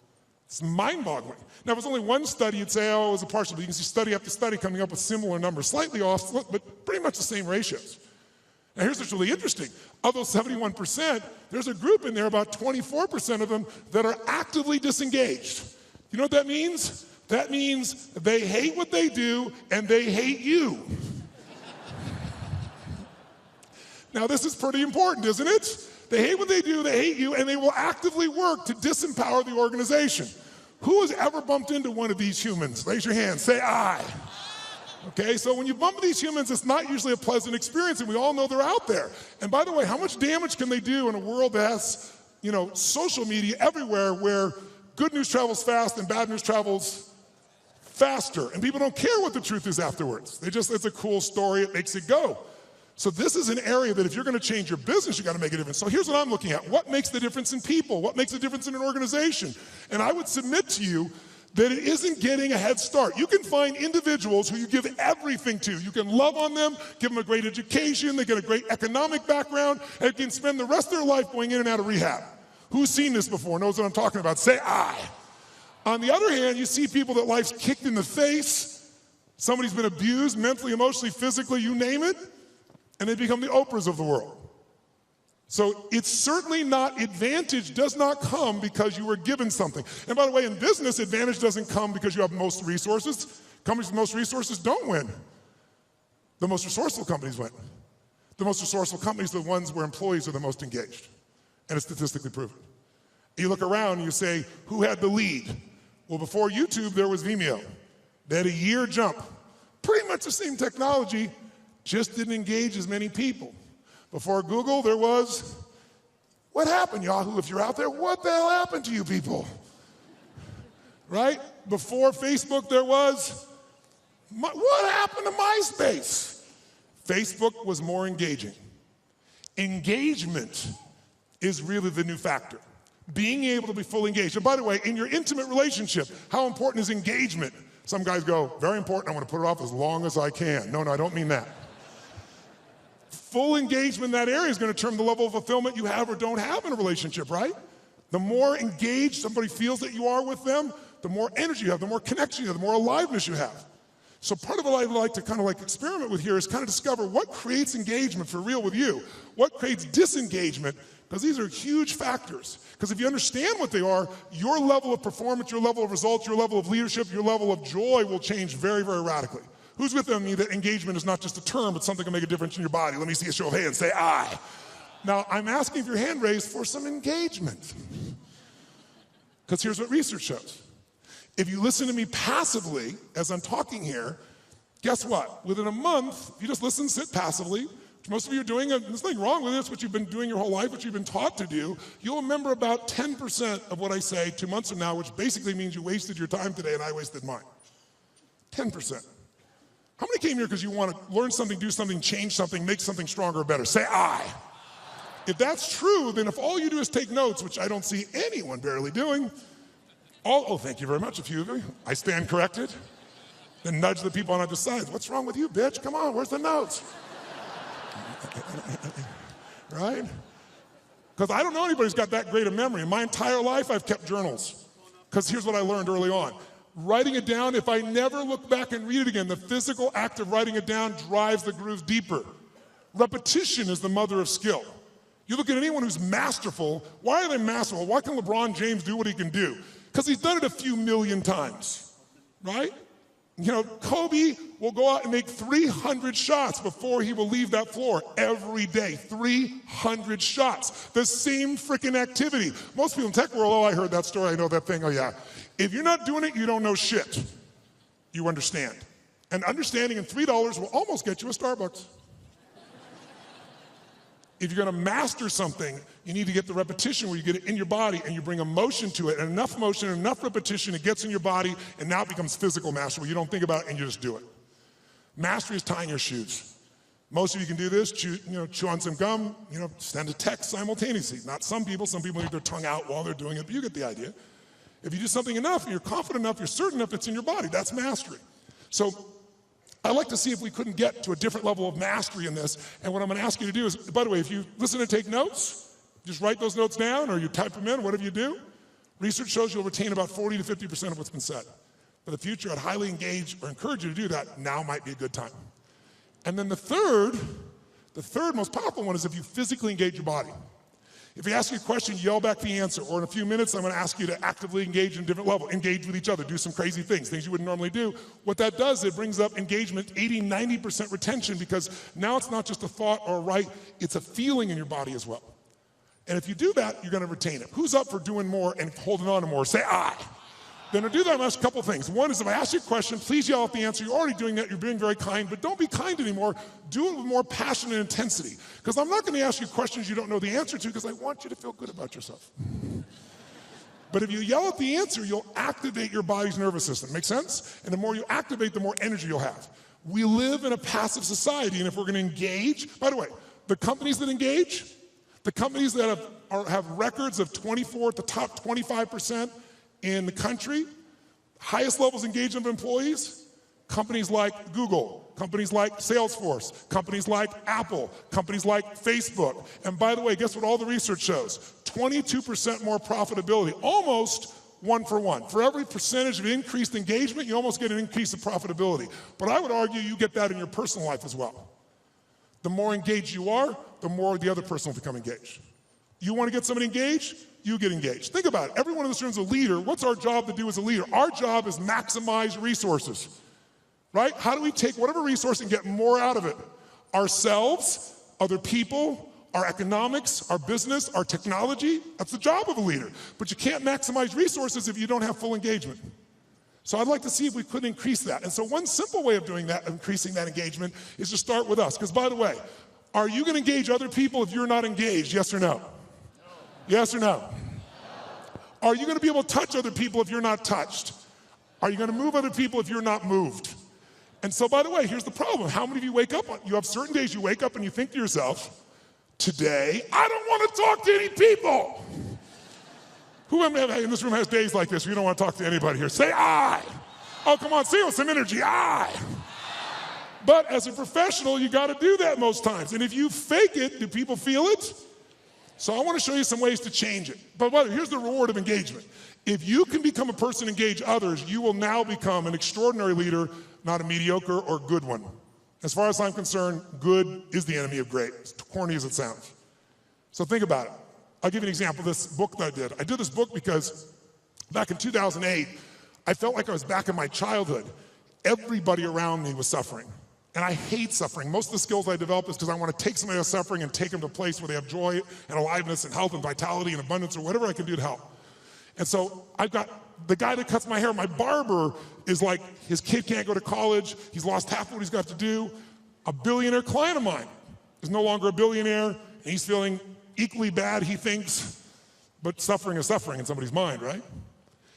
It's mind-boggling. Now, if it was only one study, you'd say, oh, it was a partial, but you can see study after study coming up with similar numbers, slightly off, but pretty much the same ratios. Now, here's what's really interesting. Of those 71%, there's a group in there, about 24% of them, that are actively disengaged. You know what that means? That means they hate what they do, and they hate you. Now, this is pretty important, isn't it? They hate what they do, they hate you, and they will actively work to disempower the organization. Who has ever bumped into one of these humans? Raise your hand, say I. Okay, so when you bump into these humans, it's not usually a pleasant experience, and we all know they're out there. And by the way, how much damage can they do in a world that has, social media everywhere, where good news travels fast and bad news travels faster, and people don't care what the truth is afterwards. It's a cool story, it makes it go. So this is an area that if you're going to change your business, you got to make a difference. So here's what I'm looking at. What makes the difference in people? What makes the difference in an organization? And I would submit to you that it isn't getting a head start. You can find individuals who you give everything to. You can love on them, give them a great education, they get a great economic background, and can spend the rest of their life going in and out of rehab. Who's seen this before, knows what I'm talking about? Say I. On the other hand, you see people that life's kicked in the face, somebody's been abused mentally, emotionally, physically, you name it, and they become the Oprahs of the world. So it's certainly not, advantage does not come because you were given something. And by the way, in business, advantage doesn't come because you have most resources. Companies with most resources don't win. The most resourceful companies win. The most resourceful companies are the ones where employees are the most engaged. And it's statistically proven. You look around and you say, who had the lead? Well, before YouTube, there was Vimeo. They had a year jump. Pretty much the same technology, just didn't engage as many people. Before Google, there was, what happened, Yahoo? If you're out there, what the hell happened to you people? Right? Before Facebook, there was, what happened to MySpace? Facebook was more engaging. Engagement is really the new factor. Being able to be fully engaged. And by the way, in your intimate relationship, how important is engagement? Some guys go, very important, I want to put it off as long as I can. No, I don't mean that. Full engagement in that area is going to determine the level of fulfillment you have or don't have in a relationship, right? The more engaged somebody feels that you are with them, the more energy you have, the more connection you have, the more aliveness you have. So part of what I'd like to kind of experiment with here is kind of discover what creates engagement for real with you, what creates disengagement, because these are huge factors. Because if you understand what they are, your level of performance, your level of results, your level of leadership, your level of joy will change very, very radically. Who's with me that engagement is not just a term, but something that can make a difference in your body? Let me see a show of hands. Say I. Now, I'm asking if your hand raised for some engagement. Because here's what research shows. If you listen to me passively as I'm talking here, guess what? Within a month, if you just listen, sit passively, which most of you are doing, and there's nothing wrong with this, what you've been doing your whole life, what you've been taught to do, you'll remember about 10% of what I say 2 months from now, which basically means you wasted your time today and I wasted mine. 10%. How many came here because you want to learn something, do something, change something, make something stronger or better? Say I. If that's true, then if all you do is take notes, which I don't see anyone barely doing, thank you very much, a few of you. I stand corrected. Then nudge the people on either side. What's wrong with you, bitch? Come on, where's the notes? Right? Because I don't know anybody who's got that great a memory. In my entire life, I've kept journals. Because here's what I learned early on. Writing it down, if I never look back and read it again, the physical act of writing it down drives the grooves deeper. Repetition is the mother of skill. You look at anyone who's masterful, why are they masterful? Why can LeBron James do what he can do? Because he's done it a few million times, right? You know, Kobe will go out and make 300 shots before he will leave that floor every day. 300 shots. The same freaking activity. Most people in tech world, oh, I heard that story, I know that thing, oh yeah. If you're not doing it, you don't know shit. You understand. And understanding in $3 will almost get you a Starbucks. If you're gonna master something, you need to get the repetition where you get it in your body and you bring emotion to it, and enough motion, enough repetition, it gets in your body, and now it becomes physical mastery where you don't think about it and you just do it. Mastery is tying your shoes. Most of you can do this, chew on some gum, send a text simultaneously. Not some people leave their tongue out while they're doing it, but you get the idea. If you do something enough, and you're confident enough, you're certain enough it's in your body, that's mastery. So I'd like to see if we couldn't get to a different level of mastery in this. And what I'm gonna ask you to do is, by the way, if you listen and take notes, just write those notes down or you type them in, whatever you do, research shows you'll retain about 40 to 50% of what's been said. For the future, I'd highly engage or encourage you to do that. Now might be a good time. And then the third most powerful one is if you physically engage your body. If you ask you a question, yell back the answer. Or in a few minutes, I'm gonna ask you to actively engage in a different level. Engage with each other, do some crazy things you wouldn't normally do. What that does, it brings up engagement, 80, 90% retention, because now it's not just a thought or a right, it's a feeling in your body as well. And if you do that, you're gonna retain it. Who's up for doing more and holding on to more? Say I. Then to do that, I'm gonna ask a couple things. One is if I ask you a question, please yell out the answer. You're already doing that, you're being very kind, but don't be kind anymore. Do it with more passion and intensity. Because I'm not gonna ask you questions you don't know the answer to, because I want you to feel good about yourself. But if you yell out the answer, you'll activate your body's nervous system. Make sense? And the more you activate, the more energy you'll have. We live in a passive society, and if we're gonna engage, by the way, the companies that engage, the companies that have records of 24 at the top 25% in the country, highest levels of engagement of employees, companies like Google, companies like Salesforce, companies like Apple, companies like Facebook. And by the way, guess what all the research shows? 22% more profitability, almost 1 for 1. For every percentage of increased engagement, you almost get an increase of profitability. But I would argue you get that in your personal life as well. The more engaged you are, the more the other person will become engaged. You want to get somebody engaged? You get engaged. Think about it. Everyone in this room is a leader. What's our job to do as a leader? Our job is maximize resources, right? How do we take whatever resource and get more out of it? Ourselves, other people, our economics, our business, our technology. That's the job of a leader. But you can't maximize resources if you don't have full engagement. So I'd like to see if we could increase that. And so one simple way of doing that, increasing that engagement, is to start with us. Because by the way, are you going to engage other people if you're not engaged? Yes or no? Yes or no? Are you going to be able to touch other people if you're not touched? Are you going to move other people if you're not moved? And so, by the way, here's the problem. How many of you wake up, you have certain days you wake up and you think to yourself, today, I don't want to talk to any people. Who in this room has days like this where you don't want to talk to anybody here? Say I. Oh, come on, say it with some energy, I. But as a professional, you got to do that most times. And if you fake it, do people feel it? So I want to show you some ways to change it. But here's the reward of engagement. If you can become a person and engage others, you will now become an extraordinary leader, not a mediocre or good one. As far as I'm concerned, good is the enemy of great, as corny as it sounds. So think about it. I'll give you an example of this book that I did. I did this book because back in 2008, I felt like I was back in my childhood. Everybody around me was suffering. And I hate suffering. Most of the skills I develop is because I want to take somebody who's suffering and take them to a place where they have joy and aliveness and health and vitality and abundance or whatever I can do to help. And so I've got the guy that cuts my hair, my barber, is like, his kid can't go to college, he's lost half of what he's got to do. A billionaire client of mine. is no longer a billionaire, and he's feeling equally bad, he thinks, but suffering is suffering in somebody's mind, right?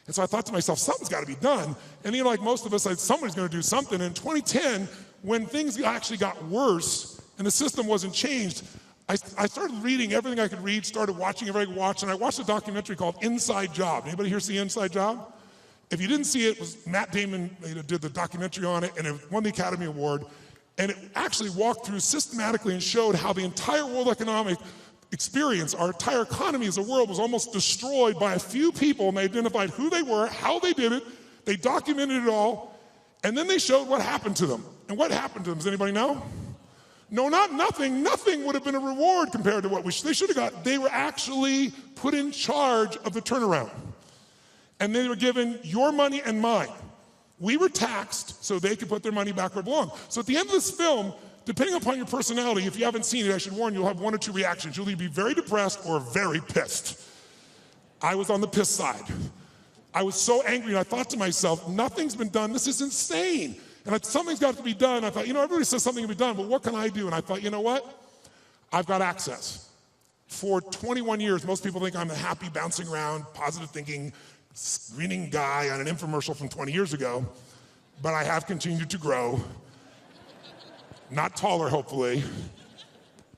And so I thought to myself, something's got to be done. And like most of us, somebody's going to do something. In 2010, when things actually got worse and the system wasn't changed, I started reading everything I could read, started watching everything I could watch, and I watched a documentary called Inside Job. Anybody here see Inside Job? If you didn't see it, it was Matt Damon did the documentary on it, and it won the Academy Award. And it actually walked through systematically and showed how the entire world economic experience, our entire economy as a world, was almost destroyed by a few people, and they identified who they were, how they did it, they documented it all, and then they showed what happened to them. And what happened to them, does anybody know? No, not nothing. Nothing would have been a reward compared to what they should have got. They were actually put in charge of the turnaround. And they were given your money and mine. We were taxed so they could put their money back where it belonged. So at the end of this film, depending upon your personality, if you haven't seen it, I should warn you, you'll have one or two reactions. You'll either be very depressed or very pissed. I was on the piss side. I was so angry, and I thought to myself, nothing's been done. This is insane. And something's got to be done. I thought, everybody says something can be done, but what can I do? And I thought, you know what? I've got access. For 21 years, most people think I'm a happy, bouncing around, positive thinking, screening guy on an infomercial from 20 years ago, but I have continued to grow. Not taller, hopefully.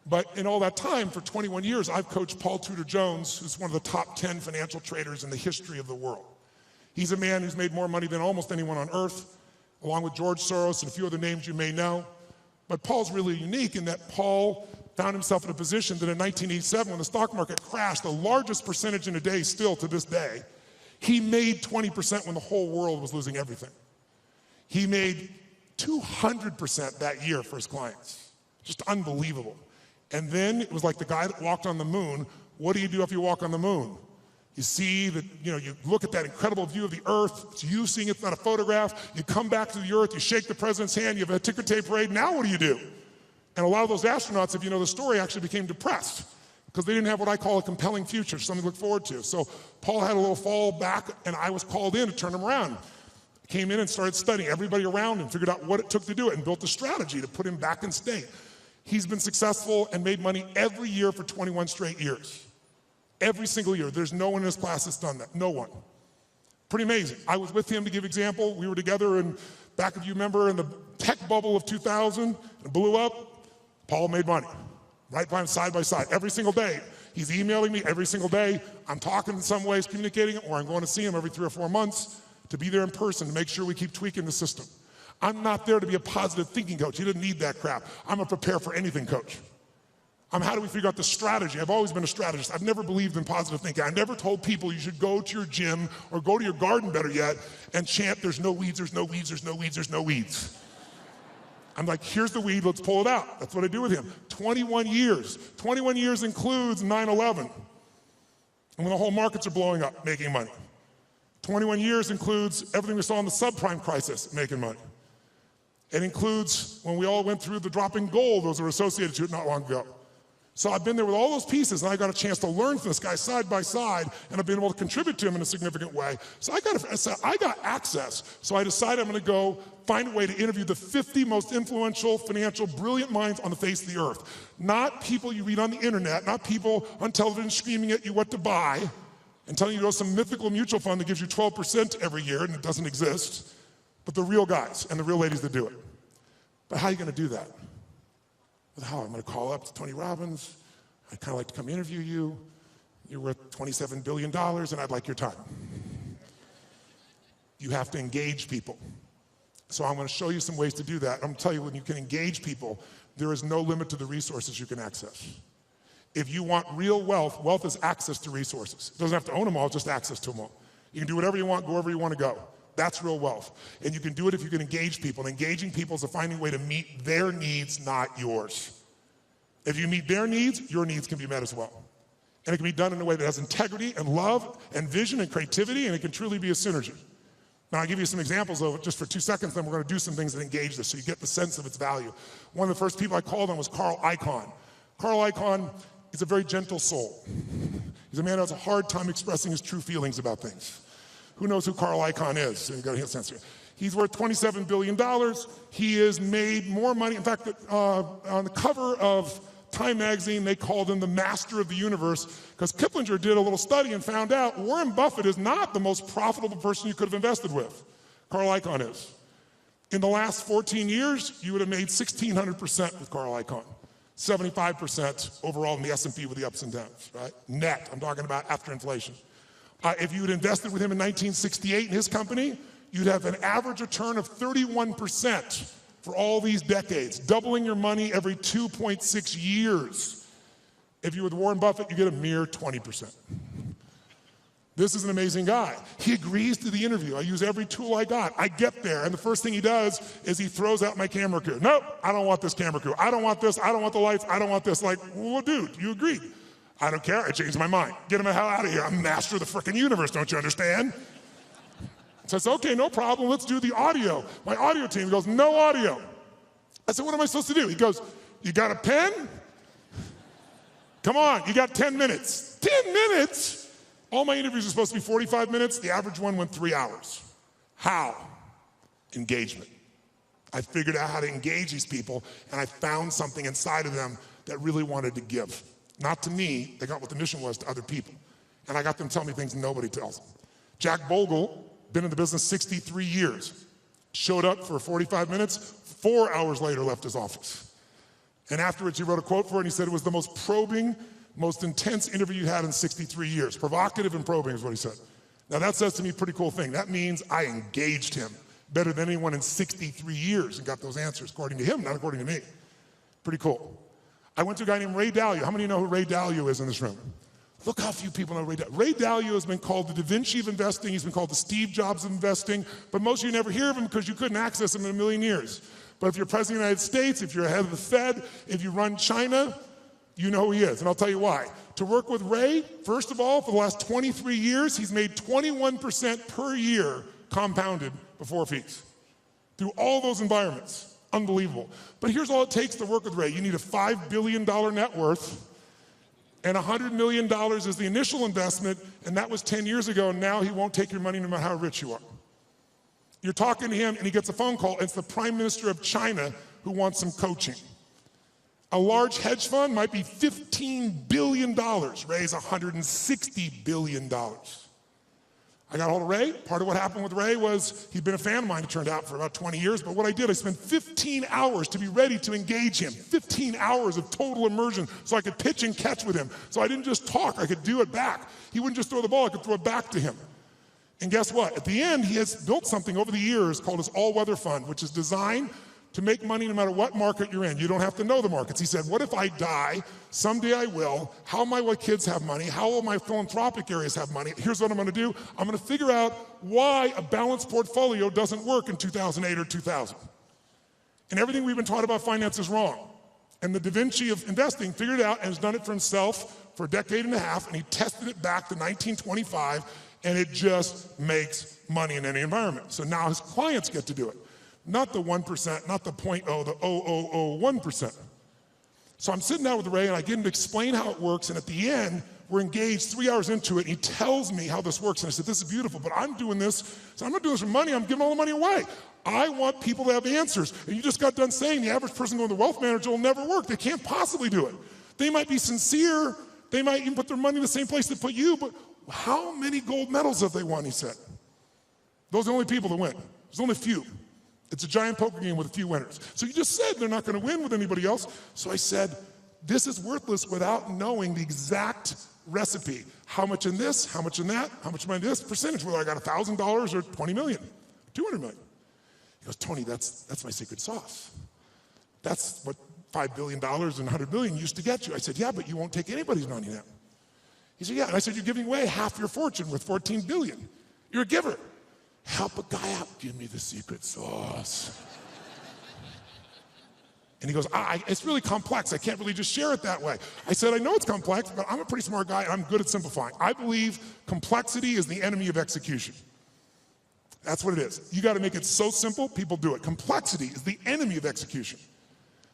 But in all that time, for 21 years, I've coached Paul Tudor Jones, who's one of the top 10 financial traders in the history of the world. He's a man who's made more money than almost anyone on earth, along with George Soros and a few other names you may know. But Paul's really unique in that Paul found himself in a position that in 1987, when the stock market crashed, the largest percentage in a day still to this day, he made 20% when the whole world was losing everything. He made 200% that year for his clients. Just unbelievable. And then it was like the guy that walked on the moon. What do you do if you walk on the moon? You see that, you look at that incredible view of the earth. It's you seeing it, it's not a photograph. You come back to the earth, you shake the president's hand, you have a ticker tape parade. Now what do? And a lot of those astronauts, if you know the story, actually became depressed because they didn't have what I call a compelling future, something to look forward to. So Paul had a little fall back, and I was called in to turn him around. Came in and started studying everybody around him, figured out what it took to do it, and built a strategy to put him back in state. He's been successful and made money every year for 21 straight years. Every single year. There's no one in his class that's done that. No one. Pretty amazing. I was with him to give example. We were together back, if you remember, in the tech bubble of 2000. It blew up. Paul made money. Right by him, side by side, every single day. He's emailing me every single day. I'm talking in some ways, communicating, or I'm going to see him every 3 or 4 months to be there in person to make sure we keep tweaking the system. I'm not there to be a positive thinking coach. He didn't need that crap. I'm a prepare for anything coach. How do we figure out the strategy? I've always been a strategist. I've never believed in positive thinking. I never told people you should go to your gym or go to your garden, better yet, and chant, there's no weeds, there's no weeds, there's no weeds, there's no weeds. I'm like, here's the weed, let's pull it out. That's what I do with him. 21 years. 21 years includes 9/11. And when the whole markets are blowing up, making money. 21 years includes everything we saw in the subprime crisis, making money. It includes when we all went through the drop in gold, those are associated to it not long ago. So I've been there with all those pieces, and I got a chance to learn from this guy side by side, and I've been able to contribute to him in a significant way. So I got access. So I decided I'm going to go find a way to interview the 50 most influential, financial, brilliant minds on the face of the earth. Not people you read on the internet, not people on television screaming at you what to buy and telling you to go to some mythical mutual fund that gives you 12% every year, and it doesn't exist, but the real guys and the real ladies that do it. But how are you going to do that? How? I'm going to call up to Tony Robbins. I'd kind of like to come interview you. You're worth $27 billion, and I'd like your time. You have to engage people. So I'm going to show you some ways to do that. I'm going to tell you, when you can engage people, there is no limit to the resources you can access. If you want real wealth, wealth is access to resources. It doesn't have to own them all, just access to them all. You can do whatever you want, go wherever you want to go. That's real wealth. And you can do it if you can engage people. And engaging people is finding a way to meet their needs, not yours. If you meet their needs, your needs can be met as well. And it can be done in a way that has integrity and love and vision and creativity, and it can truly be a synergy. Now, I'll give you some examples of it just for 2 seconds, then we're going to do some things that engage this so you get the sense of its value. One of the first people I called on was Carl Icahn. Carl Icahn is a very gentle soul. He's a man who has a hard time expressing his true feelings about things. Who knows who Carl Icahn is? So you've got a sense here. He's worth $27 billion. He has made more money. In fact, on the cover of Time magazine, they called him the master of the universe because Kiplinger did a little study and found out Warren Buffett is not the most profitable person you could have invested with. Carl Icahn is. In the last 14 years, you would have made 1,600% with Carl Icahn. 75% overall in the S&P with the ups and downs, right? Net, I'm talking about after inflation. If you had invested with him in 1968 in his company, you'd have an average return of 31% for all these decades, doubling your money every 2.6 years. If you were with Warren Buffett, you get a mere 20%. This is an amazing guy. He agrees to the interview. I use every tool I got. I get there, and the first thing he does is he throws out my camera crew. Nope, I don't want this camera crew. I don't want this, I don't want the lights, I don't want this. Like, well, dude, you agreed. I don't care, I changed my mind. Get him the hell out of here. I'm master of the frickin' universe, don't you understand? So I said, okay, no problem, let's do the audio. My audio team goes, no audio. I said, what am I supposed to do? He goes, you got a pen? Come on, you got 10 minutes. 10 minutes? All my interviews are supposed to be 45 minutes. The average one went 3 hours. How? Engagement. I figured out how to engage these people, and I found something inside of them that really wanted to give. Not to me, they got what the mission was to other people. And I got them telling me things nobody tells them. Jack Bogle, been in the business 63 years, showed up for 45 minutes, 4 hours later left his office. And afterwards he wrote a quote for it and he said it was the most probing, most intense interview you had in 63 years. Provocative and probing is what he said. Now that says to me a pretty cool thing. That means I engaged him better than anyone in 63 years and got those answers, according to him, not according to me. Pretty cool. I went to a guy named Ray Dalio. How many know who Ray Dalio is in this room? Look how few people know Ray Dalio. Ray Dalio has been called the Da Vinci of investing. He's been called the Steve Jobs of investing. But most of you never hear of him because you couldn't access him in a million years. But if you're president of the United States, if you're head of the Fed, if you run China, you know who he is, and I'll tell you why. To work with Ray, first of all, for the last 23 years, he's made 21% per year compounded before fees. Through all those environments. Unbelievable. But here's all it takes to work with Ray. You need a $5 billion net worth, and $100 million is the initial investment, and that was 10 years ago, and now he won't take your money no matter how rich you are. You're talking to him, and he gets a phone call, and it's the Prime Minister of China who wants some coaching. A large hedge fund might be $15 billion. Ray's $160 billion. I got a hold of Ray. Part of what happened with Ray was he'd been a fan of mine, it turned out, for about 20 years. But what I did, I spent 15 hours to be ready to engage him. 15 hours of total immersion so I could pitch and catch with him. So I didn't just talk, I could do it back. He wouldn't just throw the ball, I could throw it back to him. And guess what? At the end, he has built something over the years called his all-weather fund, which is designed to make money no matter what market you're in. You don't have to know the markets. He said, what if I die? Someday I will. How will my kids have money? How will my philanthropic areas have money? Here's what I'm gonna do. I'm gonna figure out why a balanced portfolio doesn't work in 2008 or 2000. And everything we've been taught about finance is wrong. And the Da Vinci of investing figured it out and has done it for himself for a decade and a half, and he tested it back to 1925, and it just makes money in any environment. So now his clients get to do it. Not the 1%, not the 0.0, the 0.001%. So I'm sitting down with Ray and I get him to explain how it works, and at the end, we're engaged 3 hours into it, and he tells me how this works, and I said, this is beautiful, but I'm doing this, so I'm not doing this for money, I'm giving all the money away. I want people to have answers. And you just got done saying the average person going to the wealth manager will never work. They can't possibly do it. They might be sincere, they might even put their money in the same place they put you, but how many gold medals have they won, he said. Those are the only people that win. There's only a few. It's a giant poker game with a few winners. So you just said they're not gonna win with anybody else. So I said, this is worthless without knowing the exact recipe. How much in this, how much in that, how much in this percentage, whether I got $1,000 or 20 million, 200 million. He goes, Tony, that's my secret sauce. That's what $5 billion and 100 million used to get you. I said, yeah, but you won't take anybody's money now. He said, yeah, and I said, you're giving away half your fortune with 14 billion. You're a giver. Help a guy out, give me the secret sauce. And he goes, it's really complex, I can't really just share it that way. I said, I know it's complex, but I'm a pretty smart guy and I'm good at simplifying. I believe complexity is the enemy of execution. That's what it is. You gotta make it so simple, people do it. Complexity is the enemy of execution.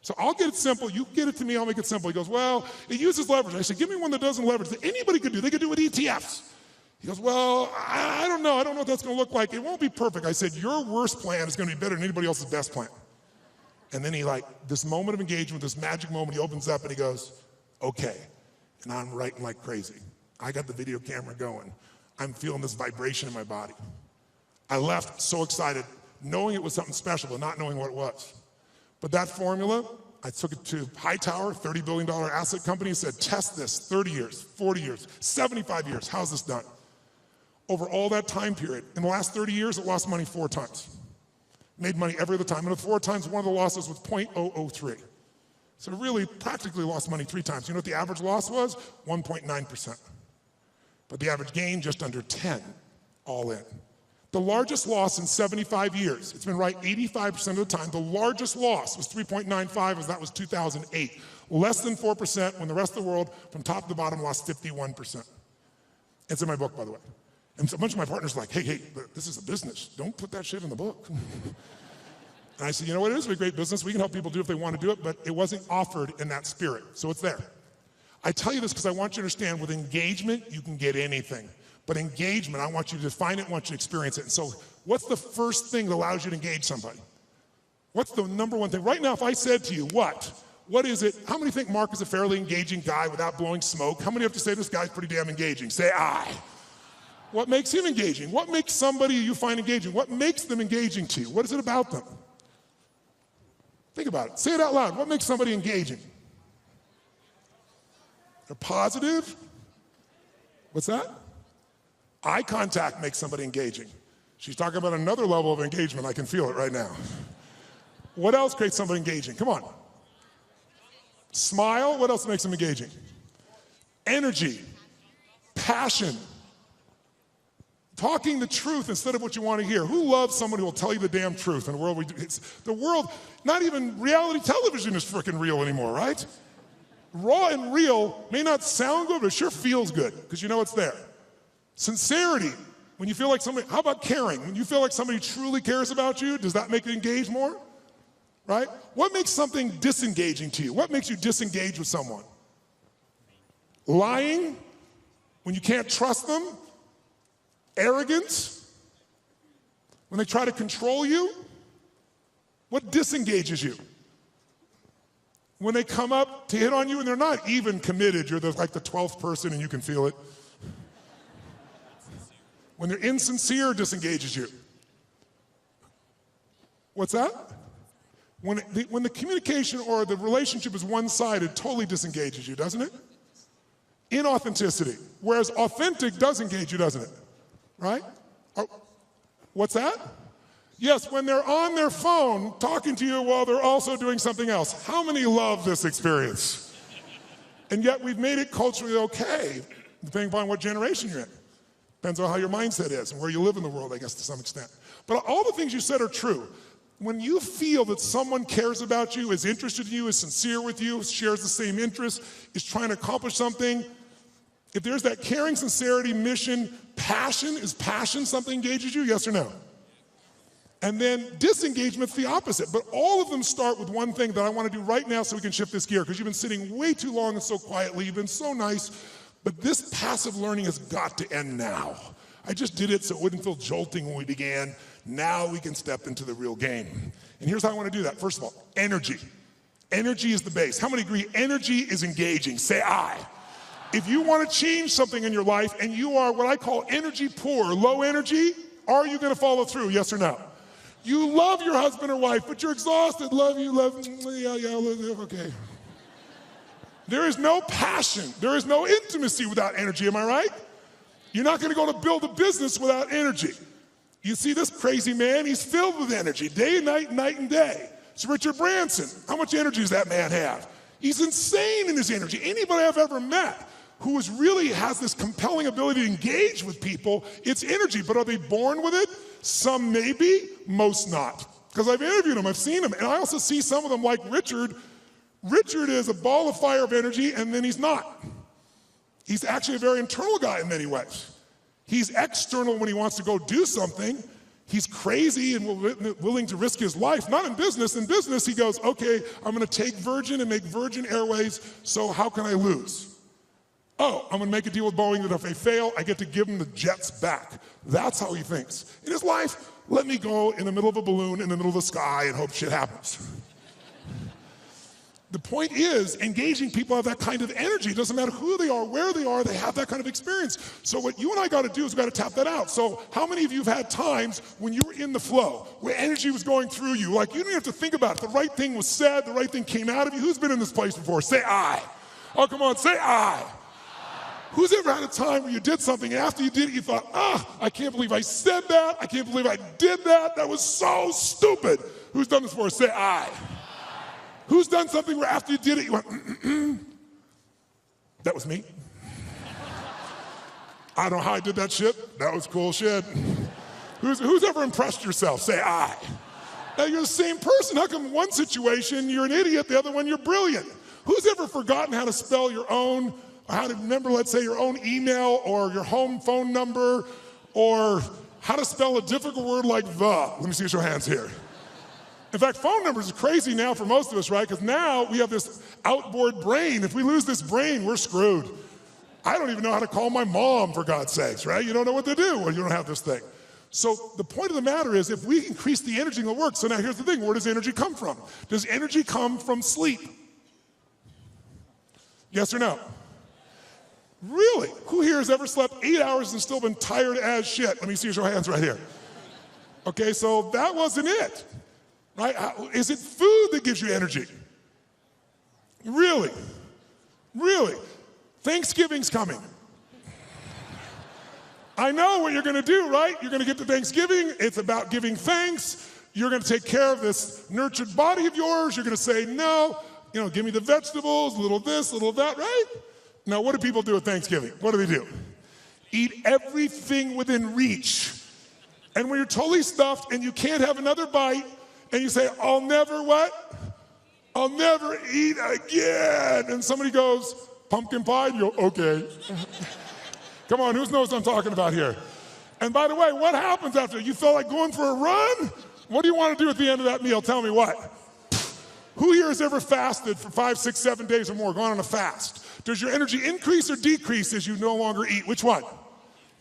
So I'll get it simple, you get it to me, I'll make it simple. He goes, well, it uses leverage. I said, give me one that doesn't leverage, that anybody could do. They could do it with ETFs. He goes, well, I don't know what that's gonna look like. It won't be perfect. I said, your worst plan is gonna be better than anybody else's best plan. And then he this moment of engagement, this magic moment, he opens up and he goes, okay. And I'm writing like crazy. I got the video camera going. I'm feeling this vibration in my body. I left so excited, knowing it was something special, but not knowing what it was. But that formula, I took it to Hightower, $30 billion asset company, and said, test this, 30 years, 40 years, 75 years, how's this done? Over all that time period, in the last 30 years, it lost money 4 times. Made money every other time, and the 4 times, one of the losses was 0.003. So it really practically lost money 3 times. You know what the average loss was? 1.9%. But the average gain, just under 10, all in. The largest loss in 75 years, it's been right 85% of the time, the largest loss was 3.95, as that was 2008. Less than 4% when the rest of the world, from top to bottom, lost 51%. It's in my book, by the way. And so a bunch of my partners are like, hey, this is a business. Don't put that shit in the book. And I said, you know what, it is a great business. We can help people do it if they want to do it, but it wasn't offered in that spirit, so it's there. I tell you this because I want you to understand with engagement, you can get anything. But engagement, I want you to define it, I want you to experience it. And so what's the first thing that allows you to engage somebody? What's the number one thing? Right now, if I said to you, what is it? How many think Mark is a fairly engaging guy without blowing smoke? How many have to say this guy's pretty damn engaging? Say I. What makes him engaging? What makes somebody you find engaging? What makes them engaging to you? What is it about them? Think about it. Say it out loud. What makes somebody engaging? They're positive. What's that? Eye contact makes somebody engaging. She's talking about another level of engagement. I can feel it right now. What else creates somebody engaging? Come on. Smile. What else makes them engaging? Energy. Passion. Talking the truth instead of what you want to hear. Who loves someone who will tell you the damn truth in the world we do? The world, not even reality television is freaking real anymore, right? Raw and real may not sound good, but it sure feels good because you know it's there. Sincerity, when you feel like somebody, how about caring? When you feel like somebody truly cares about you, does that make you engage more? Right? What makes something disengaging to you? What makes you disengage with someone? Lying, when you can't trust them? Arrogance, when they try to control you? What disengages you? When they come up to hit on you and they're not even committed, you're like the 12th person and you can feel it. When they're insincere, disengages you. What's that? When the communication or the relationship is one-sided, totally disengages you, doesn't it? Inauthenticity. Whereas authentic does engage you, doesn't it? Right? Oh, what's that? Yes, when they're on their phone talking to you while they're also doing something else. How many love this experience? And yet we've made it culturally okay, depending upon what generation you're in. Depends on how your mindset is and where you live in the world, I guess, to some extent. But all the things you said are true. When you feel that someone cares about you, is interested in you, is sincere with you, shares the same interests, is trying to accomplish something, if there's that caring, sincerity, mission, passion, is passion something engages you, yes or no? And then disengagement's the opposite. But all of them start with one thing that I want to do right now so we can shift this gear, because you've been sitting way too long and so quietly, you've been so nice, but this passive learning has got to end now. I just did it so it wouldn't feel jolting when we began. Now we can step into the real game. And here's how I want to do that. First of all, energy. Energy is the base. How many agree energy is engaging? Say I. If you want to change something in your life and you are what I call energy poor, low energy, are you going to follow through, yes or no? You love your husband or wife, but you're exhausted. Love you, okay. There is no passion. There is no intimacy without energy, am I right? You're not going to go to build a business without energy. You see this crazy man, he's filled with energy, day and night and day. It's Richard Branson. How much energy does that man have? He's insane in his energy. Anybody I've ever met who really has this compelling ability to engage with people, it's energy. But are they born with it? Some maybe, most not. Because I've interviewed them, I've seen them. And I also see some of them like Richard. Richard is a ball of fire of energy, and then he's not. He's actually a very internal guy in many ways. He's external when he wants to go do something. He's crazy and willing to risk his life. Not in business. In business, he goes, okay, I'm going to take Virgin and make Virgin Airways, so how can I lose? Oh, I'm going to make a deal with Boeing that if they fail, I get to give them the jets back. That's how he thinks. In his life, let me go in the middle of a balloon in the middle of the sky and hope shit happens. The point is, engaging people have that kind of energy. It doesn't matter who they are, where they are, they have that kind of experience. So what you and I got to do is we've got to tap that out. So how many of you have had times when you were in the flow, where energy was going through you? Like, you didn't have to think about it. The right thing was said, the right thing came out of you. Who's been in this place before? Say I. Oh, come on, say I. Who's ever had a time where you did something, and after you did it, you thought, I can't believe I said that. I can't believe I did that. That was so stupid. Who's done this before? Say I. Who's done something where after you did it, you went, That was me. I don't know how I did that shit. That was cool shit. Who's ever impressed yourself? Say I. Now you're the same person. How come in one situation you're an idiot, the other one you're brilliant? Who's ever forgotten how to spell your own, or how to remember, let's say, your own email or your home phone number, or how to spell a difficult word like the? Let me see your hands here. In fact, phone numbers are crazy now for most of us, right? Because now we have this outboard brain. If we lose this brain, we're screwed. I don't even know how to call my mom, for God's sakes, right? You don't know what to do when you don't have this thing. So the point of the matter is, if we increase the energy in the work, so now here's the thing, where does energy come from? Does energy come from sleep? Yes or no? Really? Who here has ever slept 8 hours and still been tired as shit? Let me see your hands right here. Okay, so that wasn't it. Right? Is it food that gives you energy? Really? Really? Thanksgiving's coming. I know what you're going to do, right? You're going to get to Thanksgiving. It's about giving thanks. You're going to take care of this nurtured body of yours. You're going to say, no, give me the vegetables, a little this, a little that, right? Now, what do people do at Thanksgiving? What do they do? Eat everything within reach. And when you're totally stuffed and you can't have another bite, and you say, I'll never what? I'll never eat again. And somebody goes, pumpkin pie? And you go, okay. Come on, who knows what I'm talking about here? And by the way, what happens after? You feel like going for a run? What do you want to do at the end of that meal? Tell me what. Who here has ever fasted for 5, 6, 7 days or more, gone on a fast? Does your energy increase or decrease as you no longer eat? Which one?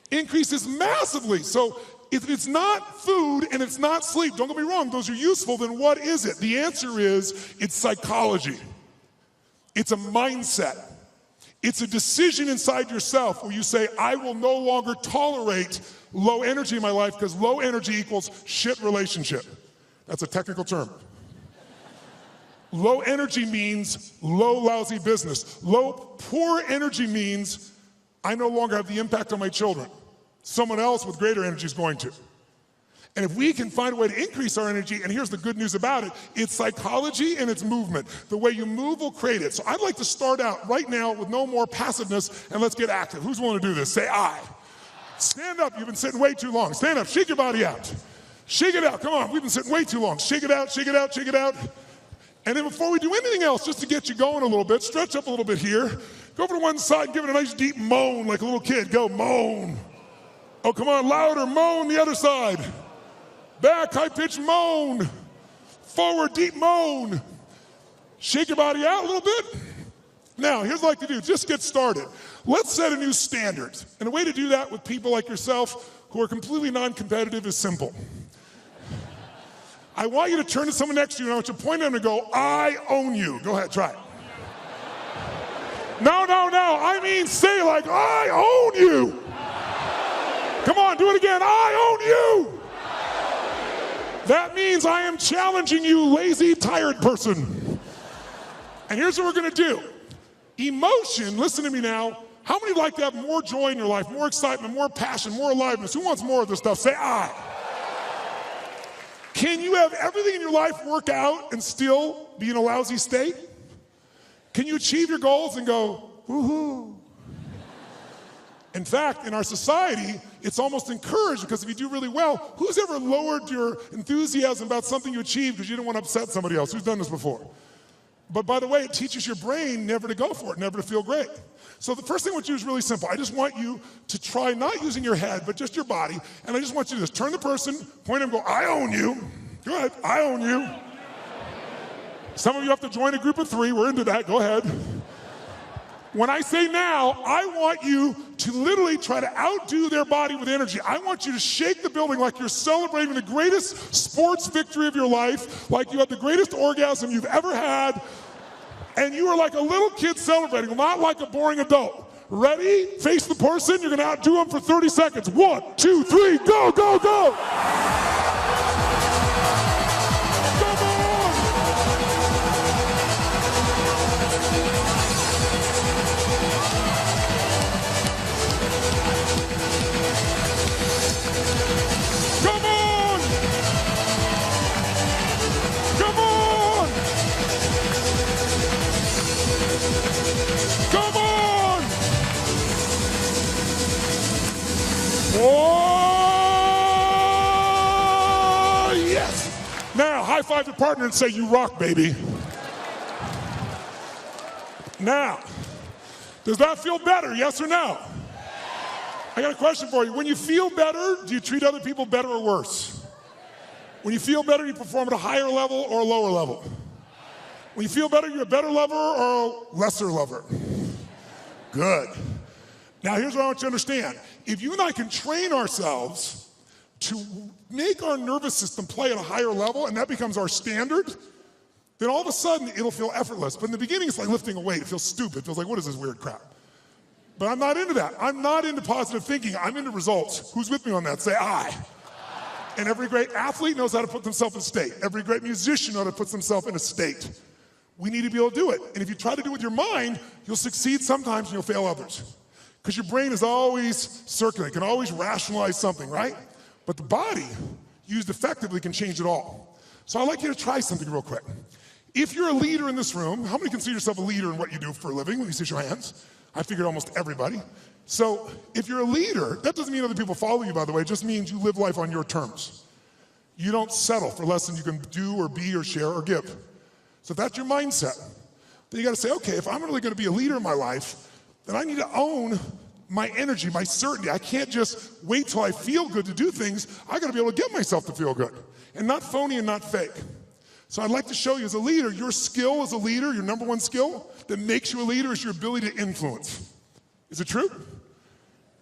Increases massively. So if it's not food and it's not sleep, don't get me wrong, those are useful, then what is it? The answer is, it's psychology. It's a mindset. It's a decision inside yourself where you say, I will no longer tolerate low energy in my life, because low energy equals shit relationship. That's a technical term. Low energy means low, lousy business. Poor energy means I no longer have the impact on my children. Someone else with greater energy is going to. And if we can find a way to increase our energy, and here's the good news about it, it's psychology and it's movement. The way you move will create it. So I'd like to start out right now with no more passiveness, and let's get active. Who's willing to do this? Say I. Stand up, you've been sitting way too long. Stand up, shake your body out. Shake it out, come on, we've been sitting way too long. Shake it out, shake it out, shake it out. And then before we do anything else, just to get you going a little bit, stretch up a little bit here. Go over to one side and give it a nice deep moan like a little kid. Go, moan. Oh, come on, louder, moan the other side. Back, high-pitched moan. Forward, deep moan. Shake your body out a little bit. Now, here's what I'd like to do. Just get started. Let's set a new standard. And a way to do that with people like yourself who are completely non-competitive is simple. I want you to turn to someone next to you and I want you to point at them and go, I own you. Go ahead, try it. No, no, no. I mean, say like, I own you. Come on, do it again. I own you. That means I am challenging you, lazy, tired person. And here's what we're going to do. Emotion, listen to me now. How many would like to have more joy in your life, more excitement, more passion, more aliveness? Who wants more of this stuff? Say I. Can you have everything in your life work out and still be in a lousy state? Can you achieve your goals and go, woohoo? In fact, in our society, it's almost encouraged, because if you do really well, who's ever lowered your enthusiasm about something you achieved because you didn't want to upset somebody else? Who's done this before? But by the way, it teaches your brain never to go for it, never to feel great. So the first thing I want you to do is really simple. I just want you to try not using your head, but just your body. And I just want you to just turn the person, point at them, go, I own you. Go ahead, I own you. Some of you have to join a group of 3. We're into that, go ahead. When I say now, I want you to literally try to outdo their body with energy. I want you to shake the building like you're celebrating the greatest sports victory of your life, like you had the greatest orgasm you've ever had. And you are like a little kid celebrating, not like a boring adult. Ready? Face the person. You're going to outdo them for 30 seconds. 1, 2, 3, go, go, go. Oh, yes. Now, high five your partner and say, you rock, baby. Now, does that feel better, yes or no? I got a question for you. When you feel better, do you treat other people better or worse? When you feel better, you perform at a higher level or a lower level? When you feel better, you're a better lover or a lesser lover? Good. Now, here's what I want you to understand. If you and I can train ourselves to make our nervous system play at a higher level, and that becomes our standard, then all of a sudden, it'll feel effortless. But in the beginning, it's like lifting a weight. It feels stupid. It feels like, what is this weird crap? But I'm not into that. I'm not into positive thinking. I'm into results. Who's with me on that? Say I. And every great athlete knows how to put themselves in state. Every great musician knows how to put themselves in a state. We need to be able to do it. And if you try to do it with your mind, you'll succeed sometimes and you'll fail others. Because your brain is always circulating, can always rationalize something, right? But the body, used effectively, can change it all. So I'd like you to try something real quick. If you're a leader in this room, how many consider yourself a leader in what you do for a living? Let me see your hands. I figured almost everybody. So if you're a leader, that doesn't mean other people follow you, by the way. It just means you live life on your terms. You don't settle for less than you can do or be or share or give. So if that's your mindset, then you got to say, okay, if I'm really going to be a leader in my life, then I need to own my energy, my certainty. I can't just wait till I feel good to do things. I got to be able to get myself to feel good, and not phony and not fake. So I'd like to show you as a leader, your skill as a leader, your number one skill that makes you a leader is your ability to influence. Is it true?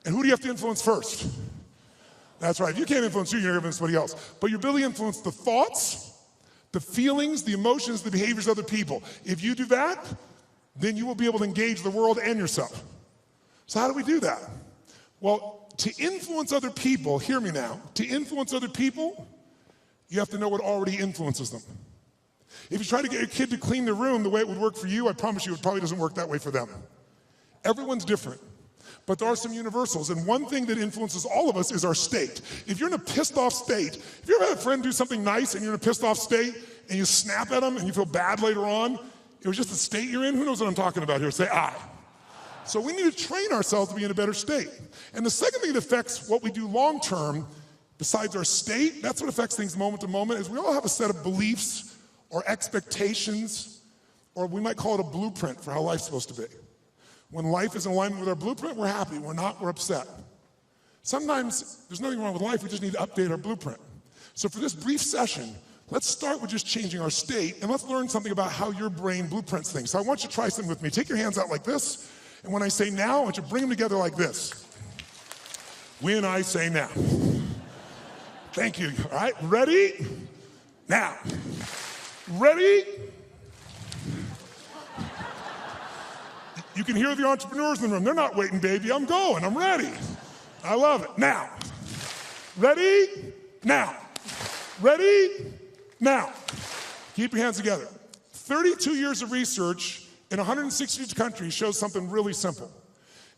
And who do you have to influence first? That's right. If you can't influence you, you're going to influence somebody else. But your ability to influence the thoughts, the feelings, the emotions, the behaviors of other people. If you do that, then you will be able to engage the world and yourself. So how do we do that? Well, to influence other people, hear me now, to influence other people, you have to know what already influences them. If you try to get your kid to clean the room the way it would work for you, I promise you it probably doesn't work that way for them. Everyone's different, but there are some universals, and one thing that influences all of us is our state. If you're in a pissed off state, if you ever had a friend do something nice and you're in a pissed off state and you snap at them and you feel bad later on, it was just the state you're in, who knows what I'm talking about here? Say I. So we need to train ourselves to be in a better state. And the second thing that affects what we do long term, besides our state, that's what affects things moment to moment, is we all have a set of beliefs or expectations, or we might call it a blueprint for how life's supposed to be. When life is in alignment with our blueprint, we're happy. We're not, we're upset. Sometimes there's nothing wrong with life, we just need to update our blueprint. So for this brief session, let's start with just changing our state, and let's learn something about how your brain blueprints things. So I want you to try something with me. Take your hands out like this, and when I say now, I want you to bring them together like this. When I say now. Thank you. All right, ready? Now. Ready? You can hear the entrepreneurs in the room. They're not waiting, baby. I'm going. I'm ready. I love it. Now. Ready? Now. Ready? Now. Keep your hands together. 32 years of research in 160 countries shows something really simple.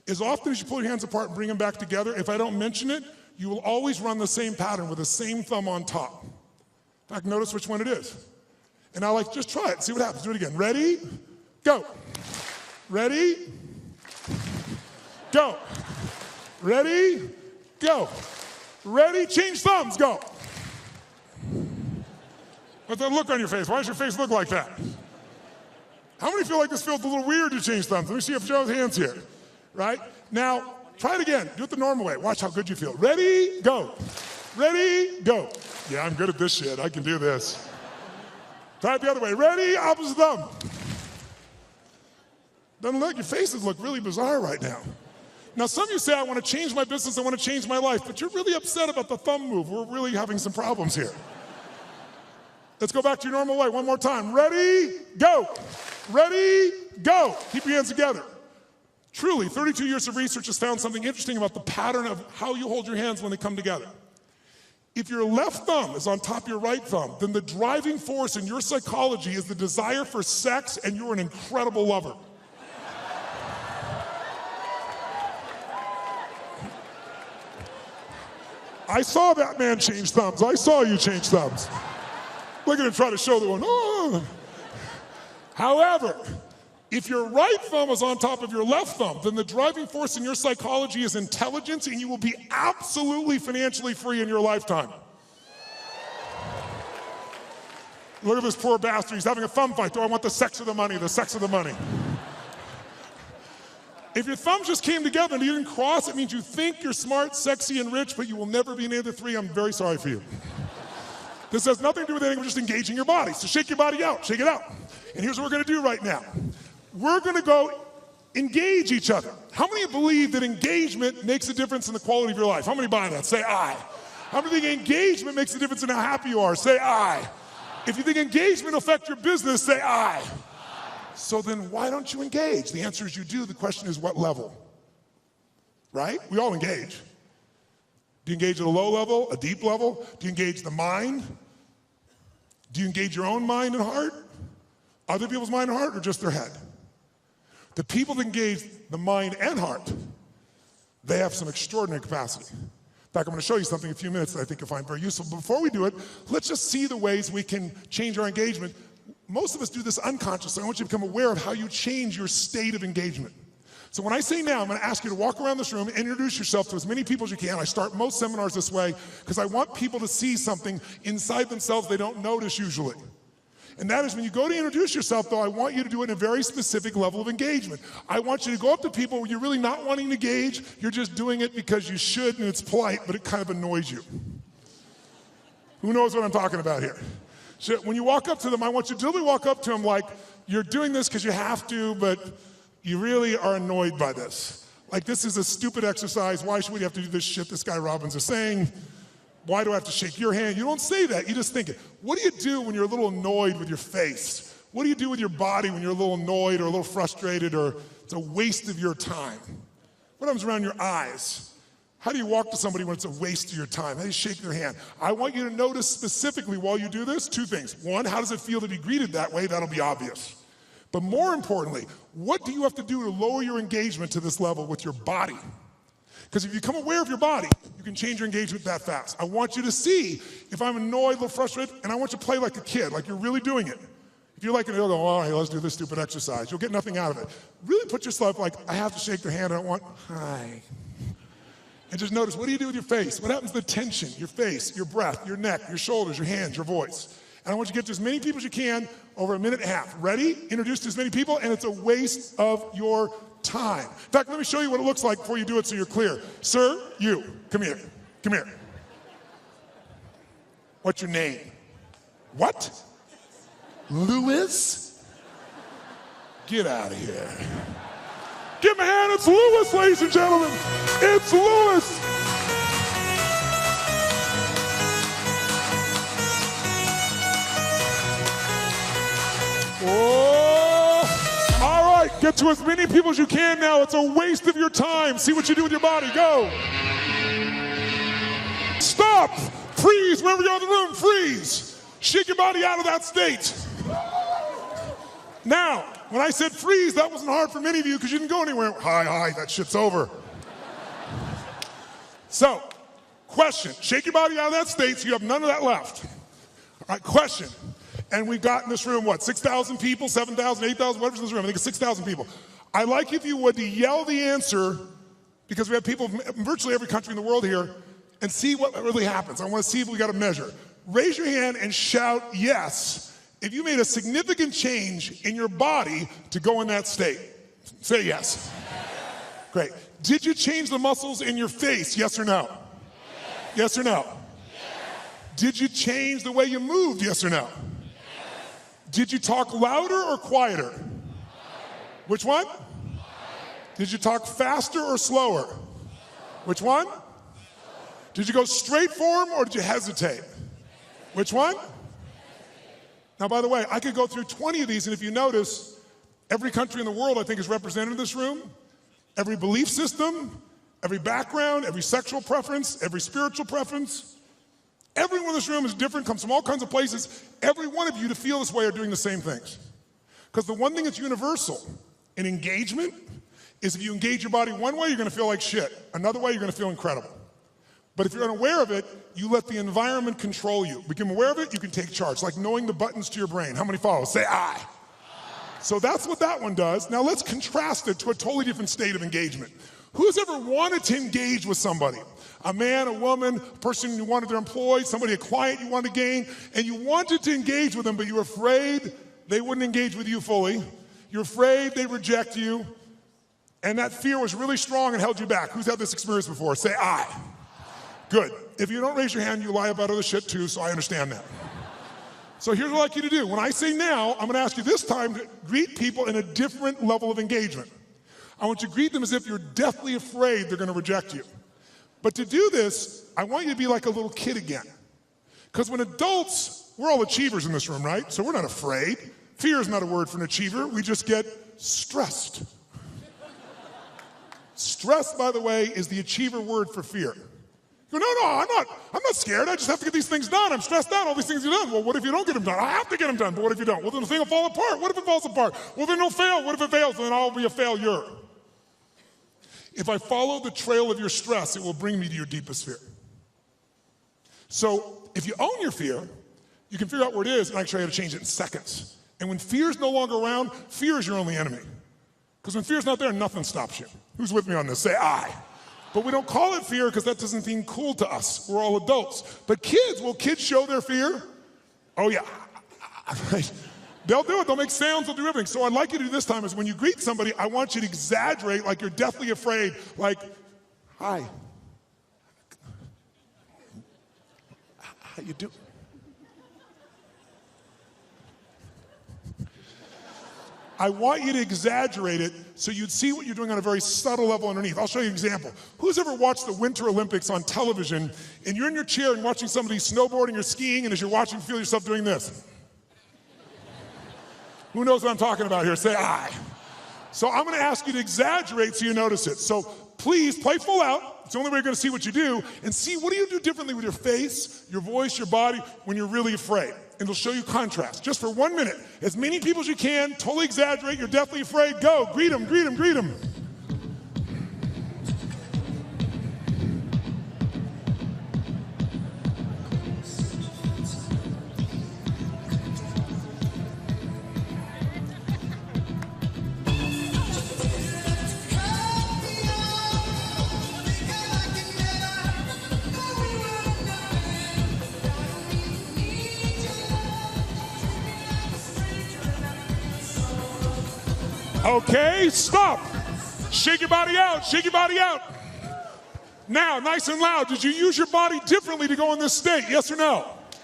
As often as you pull your hands apart and bring them back together, if I don't mention it, you will always run the same pattern with the same thumb on top. In fact, notice which one it is. And I like, just try it, see what happens. Do it again. Ready? Go. Ready? Go. Ready? Go. Ready? Change thumbs. Go. What's that look on your face? Why does your face look like that? How many feel like this feels a little weird to change thumbs? Let me see if Joe's hands here. Right? Now, try it again. Do it the normal way. Watch how good you feel. Ready? Go. Ready? Go. Yeah, I'm good at this shit. I can do this. Try it the other way. Ready? Opposite thumb. Doesn't look, your faces look really bizarre right now. Now, some of you say, I want to change my business, I want to change my life, but you're really upset about the thumb move. We're really having some problems here. Let's go back to your normal way one more time. Ready? Go. Ready, go. Keep your hands together. Truly, 32 years of research has found something interesting about the pattern of how you hold your hands when they come together. If your left thumb is on top of your right thumb, then the driving force in your psychology is the desire for sex, and you're an incredible lover. I saw that man change thumbs. I saw you change thumbs. Look at him try to show the one. Oh. However, if your right thumb is on top of your left thumb, then the driving force in your psychology is intelligence, and you will be absolutely financially free in your lifetime. Look at this poor bastard. He's having a thumb fight. Do I want the sex or the money? The sex or the money. If your thumbs just came together and you didn't cross, it means you think you're smart, sexy, and rich, but you will never be any of the three. I'm very sorry for you. This has nothing to do with anything. We're just engaging your body. So shake your body out. Shake it out. And here's what we're going to do right now. We're going to go engage each other. How many believe that engagement makes a difference in the quality of your life? How many buy that? Say aye. How many think engagement makes a difference in how happy you are? Say aye. If you think engagement will affect your business, say aye. So then why don't you engage? The answer is you do. The question is what level? Right? We all engage. Do you engage at a low level, a deep level? Do you engage the mind? Do you engage your own mind and heart? Other people's mind and heart, or just their head? The people that engage the mind and heart, they have some extraordinary capacity. In fact, I'm going to show you something in a few minutes that I think you'll find very useful. But before we do it, let's just see the ways we can change our engagement. Most of us do this unconsciously. I want you to become aware of how you change your state of engagement. So when I say now, I'm going to ask you to walk around this room and introduce yourself to as many people as you can. I start most seminars this way because I want people to see something inside themselves they don't notice usually. And that is when you go to introduce yourself, though, I want you to do it in a very specific level of engagement. I want you to go up to people where you're really not wanting to engage. You're just doing it because you should, and it's polite, but it kind of annoys you. Who knows what I'm talking about here? So when you walk up to them, I want you to literally walk up to them like you're doing this because you have to, but you really are annoyed by this. Like, this is a stupid exercise. Why should we have to do this shit this guy Robbins is saying? Why do I have to shake your hand? You don't say that. You just think it. What do you do when you're a little annoyed with your face? What do you do with your body when you're a little annoyed or a little frustrated or it's a waste of your time? What happens around your eyes? How do you walk to somebody when it's a waste of your time? How do you shake their hand? I want you to notice specifically while you do this, two things. One, how does it feel to be greeted that way? That'll be obvious. But more importantly, what do you have to do to lower your engagement to this level with your body? Because if you become aware of your body, you can change your engagement that fast. I want you to see if I'm annoyed, a little frustrated, and I want you to play like a kid, like you're really doing it. If you're like, you'll go, all right, let's do this stupid exercise. You'll get nothing out of it. Really put yourself like, I have to shake their hand, I don't want, hi. And just notice, what do you do with your face? What happens to the tension, your face, your breath, your neck, your shoulders, your hands, your voice? And I want you to get to as many people as you can over a minute and a half. Ready? Introduce to as many people, and it's a waste of your time. In fact, let me show you what it looks like before you do it so you're clear. Sir, you, come here. Come here. What's your name? What? Louis? Get out of here. Give him a hand. It's Louis, ladies and gentlemen. It's Louis. Oh, all right, get to as many people as you can now. It's a waste of your time. See what you do with your body. Go. Stop. Freeze. Wherever you are in the room, freeze. Shake your body out of that state. Now, when I said freeze, that wasn't hard for many of you because you didn't go anywhere. Hi, that shit's over. So, question. Shake your body out of that state so you have none of that left. All right, question. And we've got in this room, what, 6,000 people, 7,000, 8,000, whatever's in this room. I think it's 6,000 people. I'd like if you would to yell the answer, because we have people from virtually every country in the world here, and see what really happens. I want to see if we got a measure. Raise your hand and shout yes if you made a significant change in your body to go in that state. Say yes. Great. Did you change the muscles in your face, yes or no? Yes or no? Did you change the way you moved, yes or no? Did you talk louder or quieter? Which one? Did you talk faster or slower? Which one? Did you go straight for him or did you hesitate? Which one? Now, by the way, I could go through 20 of these, and if you notice, Every country in the world, I think, is represented in this room. Every belief system, every background, every sexual preference, every spiritual preference. Everyone in this room is different, comes from all kinds of places. Every one of you to feel this way are doing the same things. Because the one thing that's universal in engagement is if you engage your body one way, you're gonna feel like shit. Another way, you're gonna feel incredible. But if you're unaware of it, you let the environment control you. Become aware of it, you can take charge. Like knowing the buttons to your brain. How many follow? Say I. So that's what that one does. Now let's contrast it to a totally different state of engagement. Who's ever wanted to engage with somebody? A man, a woman, a person you wanted to employ, somebody, a client you wanted to gain, and you wanted to engage with them, but you were afraid they wouldn't engage with you fully. You're afraid they'd reject you, and that fear was really strong and held you back. Who's had this experience before? Say I. Good. If you don't raise your hand, you lie about other shit too, so I understand that. So here's what I'd like you to do. When I say now, I'm gonna ask you this time to greet people in a different level of engagement. I want you to greet them as if you're deathly afraid they're gonna reject you. But to do this, I want you to be like a little kid again. Because when adults, we're all achievers in this room, right? So we're not afraid. Fear is not a word for an achiever. We just get stressed. Stress, by the way, is the achiever word for fear. You go, no, I'm not scared. I just have to get these things done. I'm stressed out, all these things are done. Well, what if you don't get them done? I have to get them done, but what if you don't? Well, then the thing will fall apart. What if it falls apart? Well, then it'll fail. What if it fails? Then I'll be a failure. If I follow the trail of your stress, it will bring me to your deepest fear. So if you own your fear, you can figure out where it is and actually how to change it in seconds. And when fear is no longer around, fear is your only enemy. Because when fear's not there, nothing stops you. Who's with me on this? Say I. But we don't call it fear because that doesn't seem cool to us. We're all adults. But kids, will kids show their fear? Oh yeah, right? They'll do it, they'll make sounds, they'll do everything. So I'd like you to do this time is when you greet somebody, I want you to exaggerate like you're deathly afraid, like, hi. How you doing? I want you to exaggerate it so you'd see what you're doing on a very subtle level underneath. I'll show you an example. Who's ever watched the Winter Olympics on television and you're in your chair and watching somebody snowboarding or skiing, and as you're watching, feel yourself doing this? Who knows what I'm talking about here? Say I. So I'm gonna ask you to exaggerate so you notice it. So please play full out. It's the only way you're gonna see what you do, and see what do you do differently with your face, your voice, your body when you're really afraid. And it'll show you contrast. Just for 1 minute, as many people as you can, totally exaggerate, you're deathly afraid, go, greet them, greet them, greet them. Okay, stop. Shake your body out, shake your body out. Now, nice and loud, did you use your body differently to go in this state, yes or no? Yes.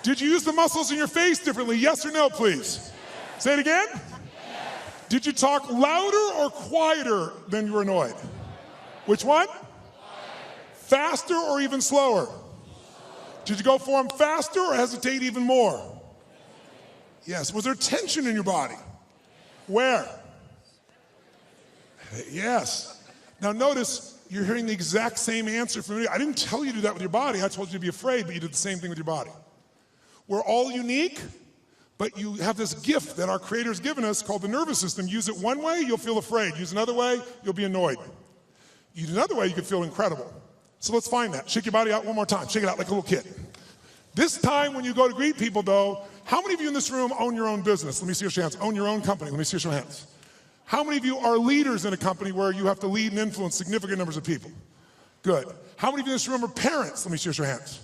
Did you use the muscles in your face differently, yes or no, please? Yes. Say it again. Yes. Did you talk louder or quieter than you were annoyed? Which one? Quieter. Faster or even slower? Did you go for them faster or hesitate even more? Yes, was there tension in your body? Where? Yes. Now notice, you're hearing the exact same answer from me. I didn't tell you to do that with your body. I told you to be afraid, but you did the same thing with your body. We're all unique, but you have this gift that our Creator's given us called the nervous system. Use it one way, you'll feel afraid. Use another way, you'll be annoyed. Use another way, you can feel incredible. So let's find that. Shake your body out one more time. Shake it out like a little kid. This time when you go to greet people though, how many of you in this room own your own business? Let me see your hands. Own your own company. Let me see your hands. How many of you are leaders in a company where you have to lead and influence significant numbers of people? Good. How many of you in this room are parents? Let me see your hands.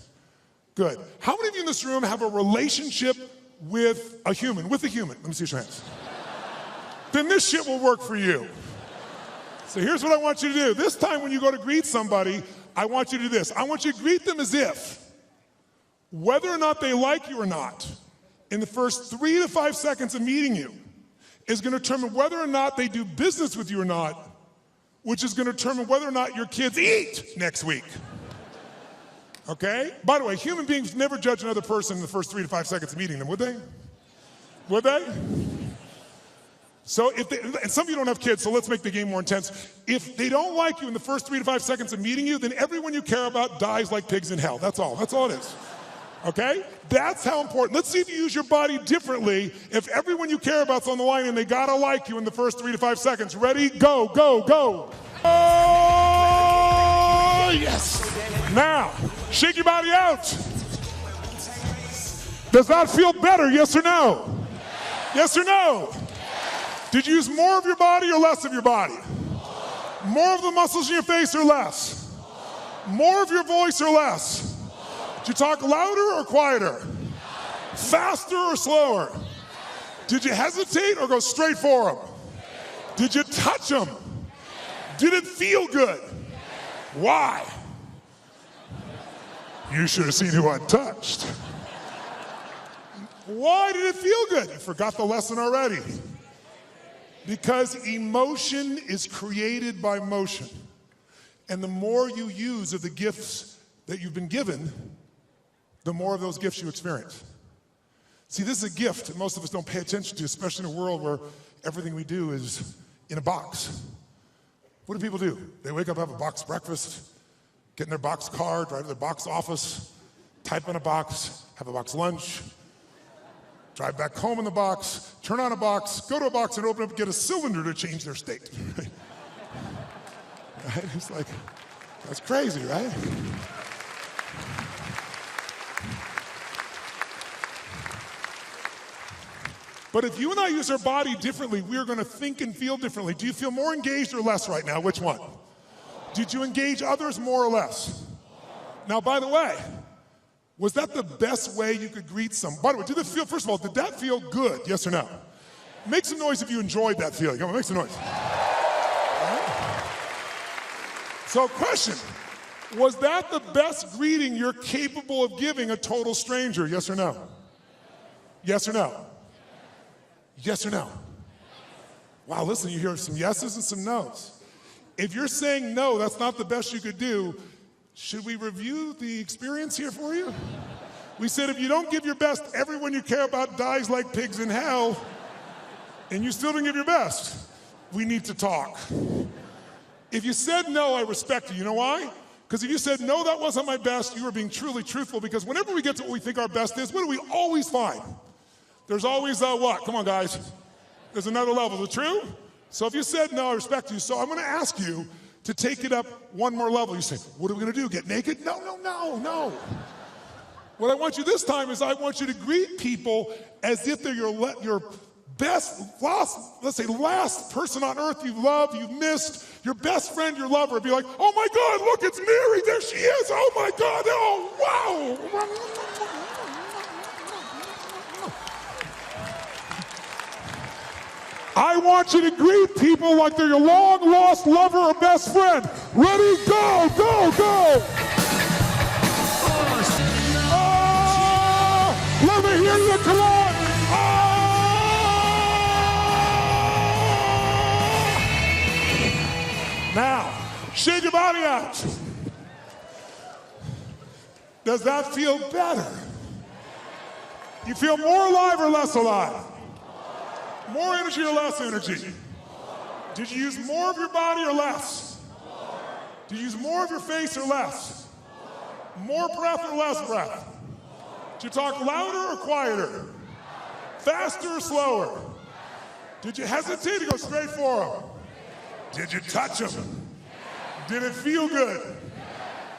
Good. How many of you in this room have a relationship with a human? Let me see your hands. Then this shit will work for you. So here's what I want you to do. This time when you go to greet somebody, I want you to do this. I want you to greet them as if, whether or not they like you or not, in the first 3 to 5 seconds of meeting you, is going to determine whether or not they do business with you or not, which is going to determine whether or not your kids eat next week. Okay? By the way, human beings never judge another person in the first 3 to 5 seconds of meeting them, would they? Would they? So and some of you don't have kids, so let's make the game more intense. If they don't like you in the first 3 to 5 seconds of meeting you, then everyone you care about dies like pigs in hell. That's all. That's all it is. Okay? That's how important. Let's see if you use your body differently if everyone you care about's on the line and they gotta like you in the first 3 to 5 seconds. Ready? Go, go, go. Oh, yes. Now, shake your body out. Does that feel better, yes or no? Yes or no? Did you use more of your body or less of your body? More of the muscles in your face or less? More of your voice or less? Did you talk louder or quieter? Faster or slower? Did you hesitate or go straight for them? Did you touch them? Did it feel good? Why? You should have seen who I touched. Why did it feel good? You forgot the lesson already. Because emotion is created by motion. And the more you use of the gifts that you've been given, the more of those gifts you experience. See, this is a gift that most of us don't pay attention to, especially in a world where everything we do is in a box. What do people do? They wake up, have a box breakfast, get in their box car, drive to their box office, type in a box, have a box lunch, drive back home in the box, turn on a box, go to a box and open up, get a cylinder to change their state. Right? It's like, that's crazy, right? But if you and I use our body differently, we are going to think and feel differently. Do you feel more engaged or less right now? Which one? Did you engage others more or less? Now, by the way, was that the best way you could greet someone? By the way, did that feel, first of all, did that feel good? Yes or no? Make some noise if you enjoyed that feeling. Come on, make some noise. Right. So, question, was that the best greeting you're capable of giving a total stranger? Yes or no? Yes or no? Yes or no? Wow, listen, you hear some yeses and some nos. If you're saying no, that's not the best you could do, should we review the experience here for you? We said if you don't give your best, everyone you care about dies like pigs in hell, and you still didn't give your best. We need to talk. If you said no, I respect you. You know why? Because if you said no, that wasn't my best, you were being truly truthful, because whenever we get to what we think our best is, what do we always find? There's always what? Come on, guys. There's another level. Is it true? So if you said no, I respect you. So I'm going to ask you to take it up one more level. You say, what are we going to do? Get naked? No, no, no, no. What I want you this time is I want you to greet people as if they're your best, let's say last person on earth you've loved, you've missed, your best friend, your lover. Be like, oh my God, look, it's Mary. There she is. Oh my God. Oh, wow. I want you to greet people like they're your long-lost lover or best friend. Ready, go, go, go! Oh, let me hear you, come on! Oh! Now, shake your body out. Does that feel better? You feel more alive or less alive? More energy or less energy? Did you use more of your body or less? Did you use more of your face or less? More breath or less breath? Did you talk louder or quieter? Faster or slower? Did you hesitate or go straight for them? Did you touch them? Did it feel good?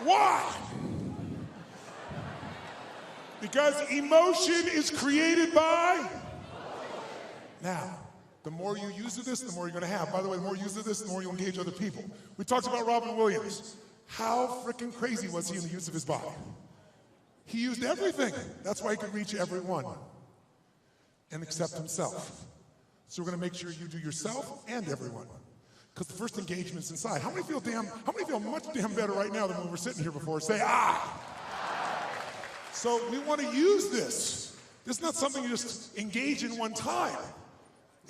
Why? Because emotion is created by. Now, the more you use of this, the more you're going to have. By the way, the more you use of this, the more you engage other people. We talked about Robin Williams. How freaking crazy was he in the use of his body? He used everything. That's why he could reach everyone and accept himself. So we're going to make sure you do yourself and everyone. Because the first engagement's inside. How many feel much damn better right now than when we were sitting here before? Say, ah! So we want to use this. This is not something you just engage in one time.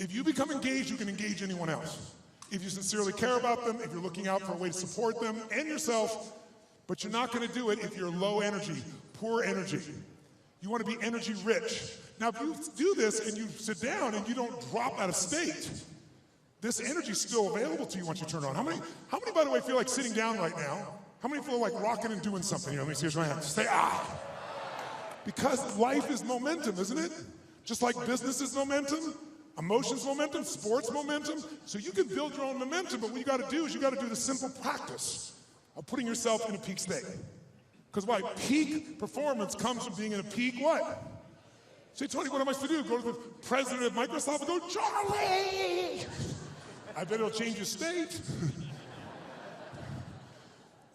If you become engaged, you can engage anyone else. If you sincerely care about them, if you're looking out for a way to support them and yourself, but you're not going to do it if you're low energy, poor energy. You want to be energy rich. Now, if you do this and you sit down and you don't drop out of state, this energy is still available to you once you turn it on. How many, by the way, feel like sitting down right now? How many feel like rocking and doing something? Let me see your hand. Say, ah. Because life is momentum, isn't it? Just like business is momentum, emotions momentum, sports momentum. So you can build your own momentum, but what you got to do is you got to do the simple practice of putting yourself in a peak state. Because why? Peak performance comes from being in a peak what? Say, Tony, what am I supposed to do? Go to the president of Microsoft and go, Charlie! I bet it'll change your state.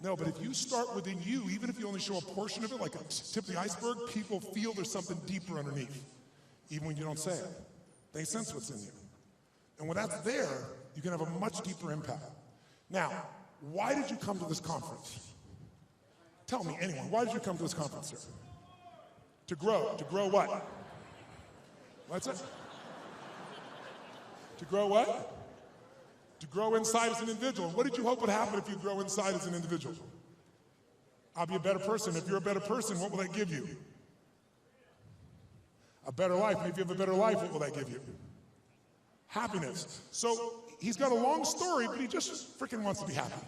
No, but if you start within you, even if you only show a portion of it, like a tip of the iceberg, people feel there's something deeper underneath, even when you don't say it. They sense what's in you. And when that's there, you can have a much deeper impact. Now, why did you come to this conference? Tell me, anyone, why did you come to this conference, sir? To grow. To grow what? What's it? To grow what? To grow inside as an individual. What did you hope would happen if you grow inside as an individual? I'll be a better person. If you're a better person, what will that give you? A better life. If you have a better life, what will that give you? Happiness. So he's got a long story, but he just freaking wants to be happy.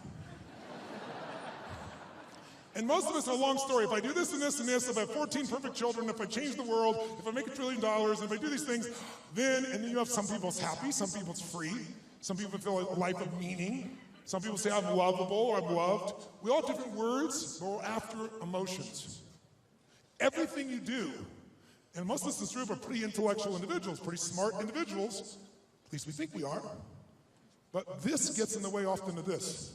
And most of us have a long story. If I do this and this and this, if I have 14 perfect children, if I change the world, if I make $1 trillion, if I do these things, then you have some people it's happy, some people it's free, some people feel a life of meaning, some people say I'm lovable or I'm loved. We all have different words, but we're after emotions. Everything you do, and most of us in this group are pretty intellectual individuals, pretty smart individuals, at least we think we are, but this gets in the way often of this.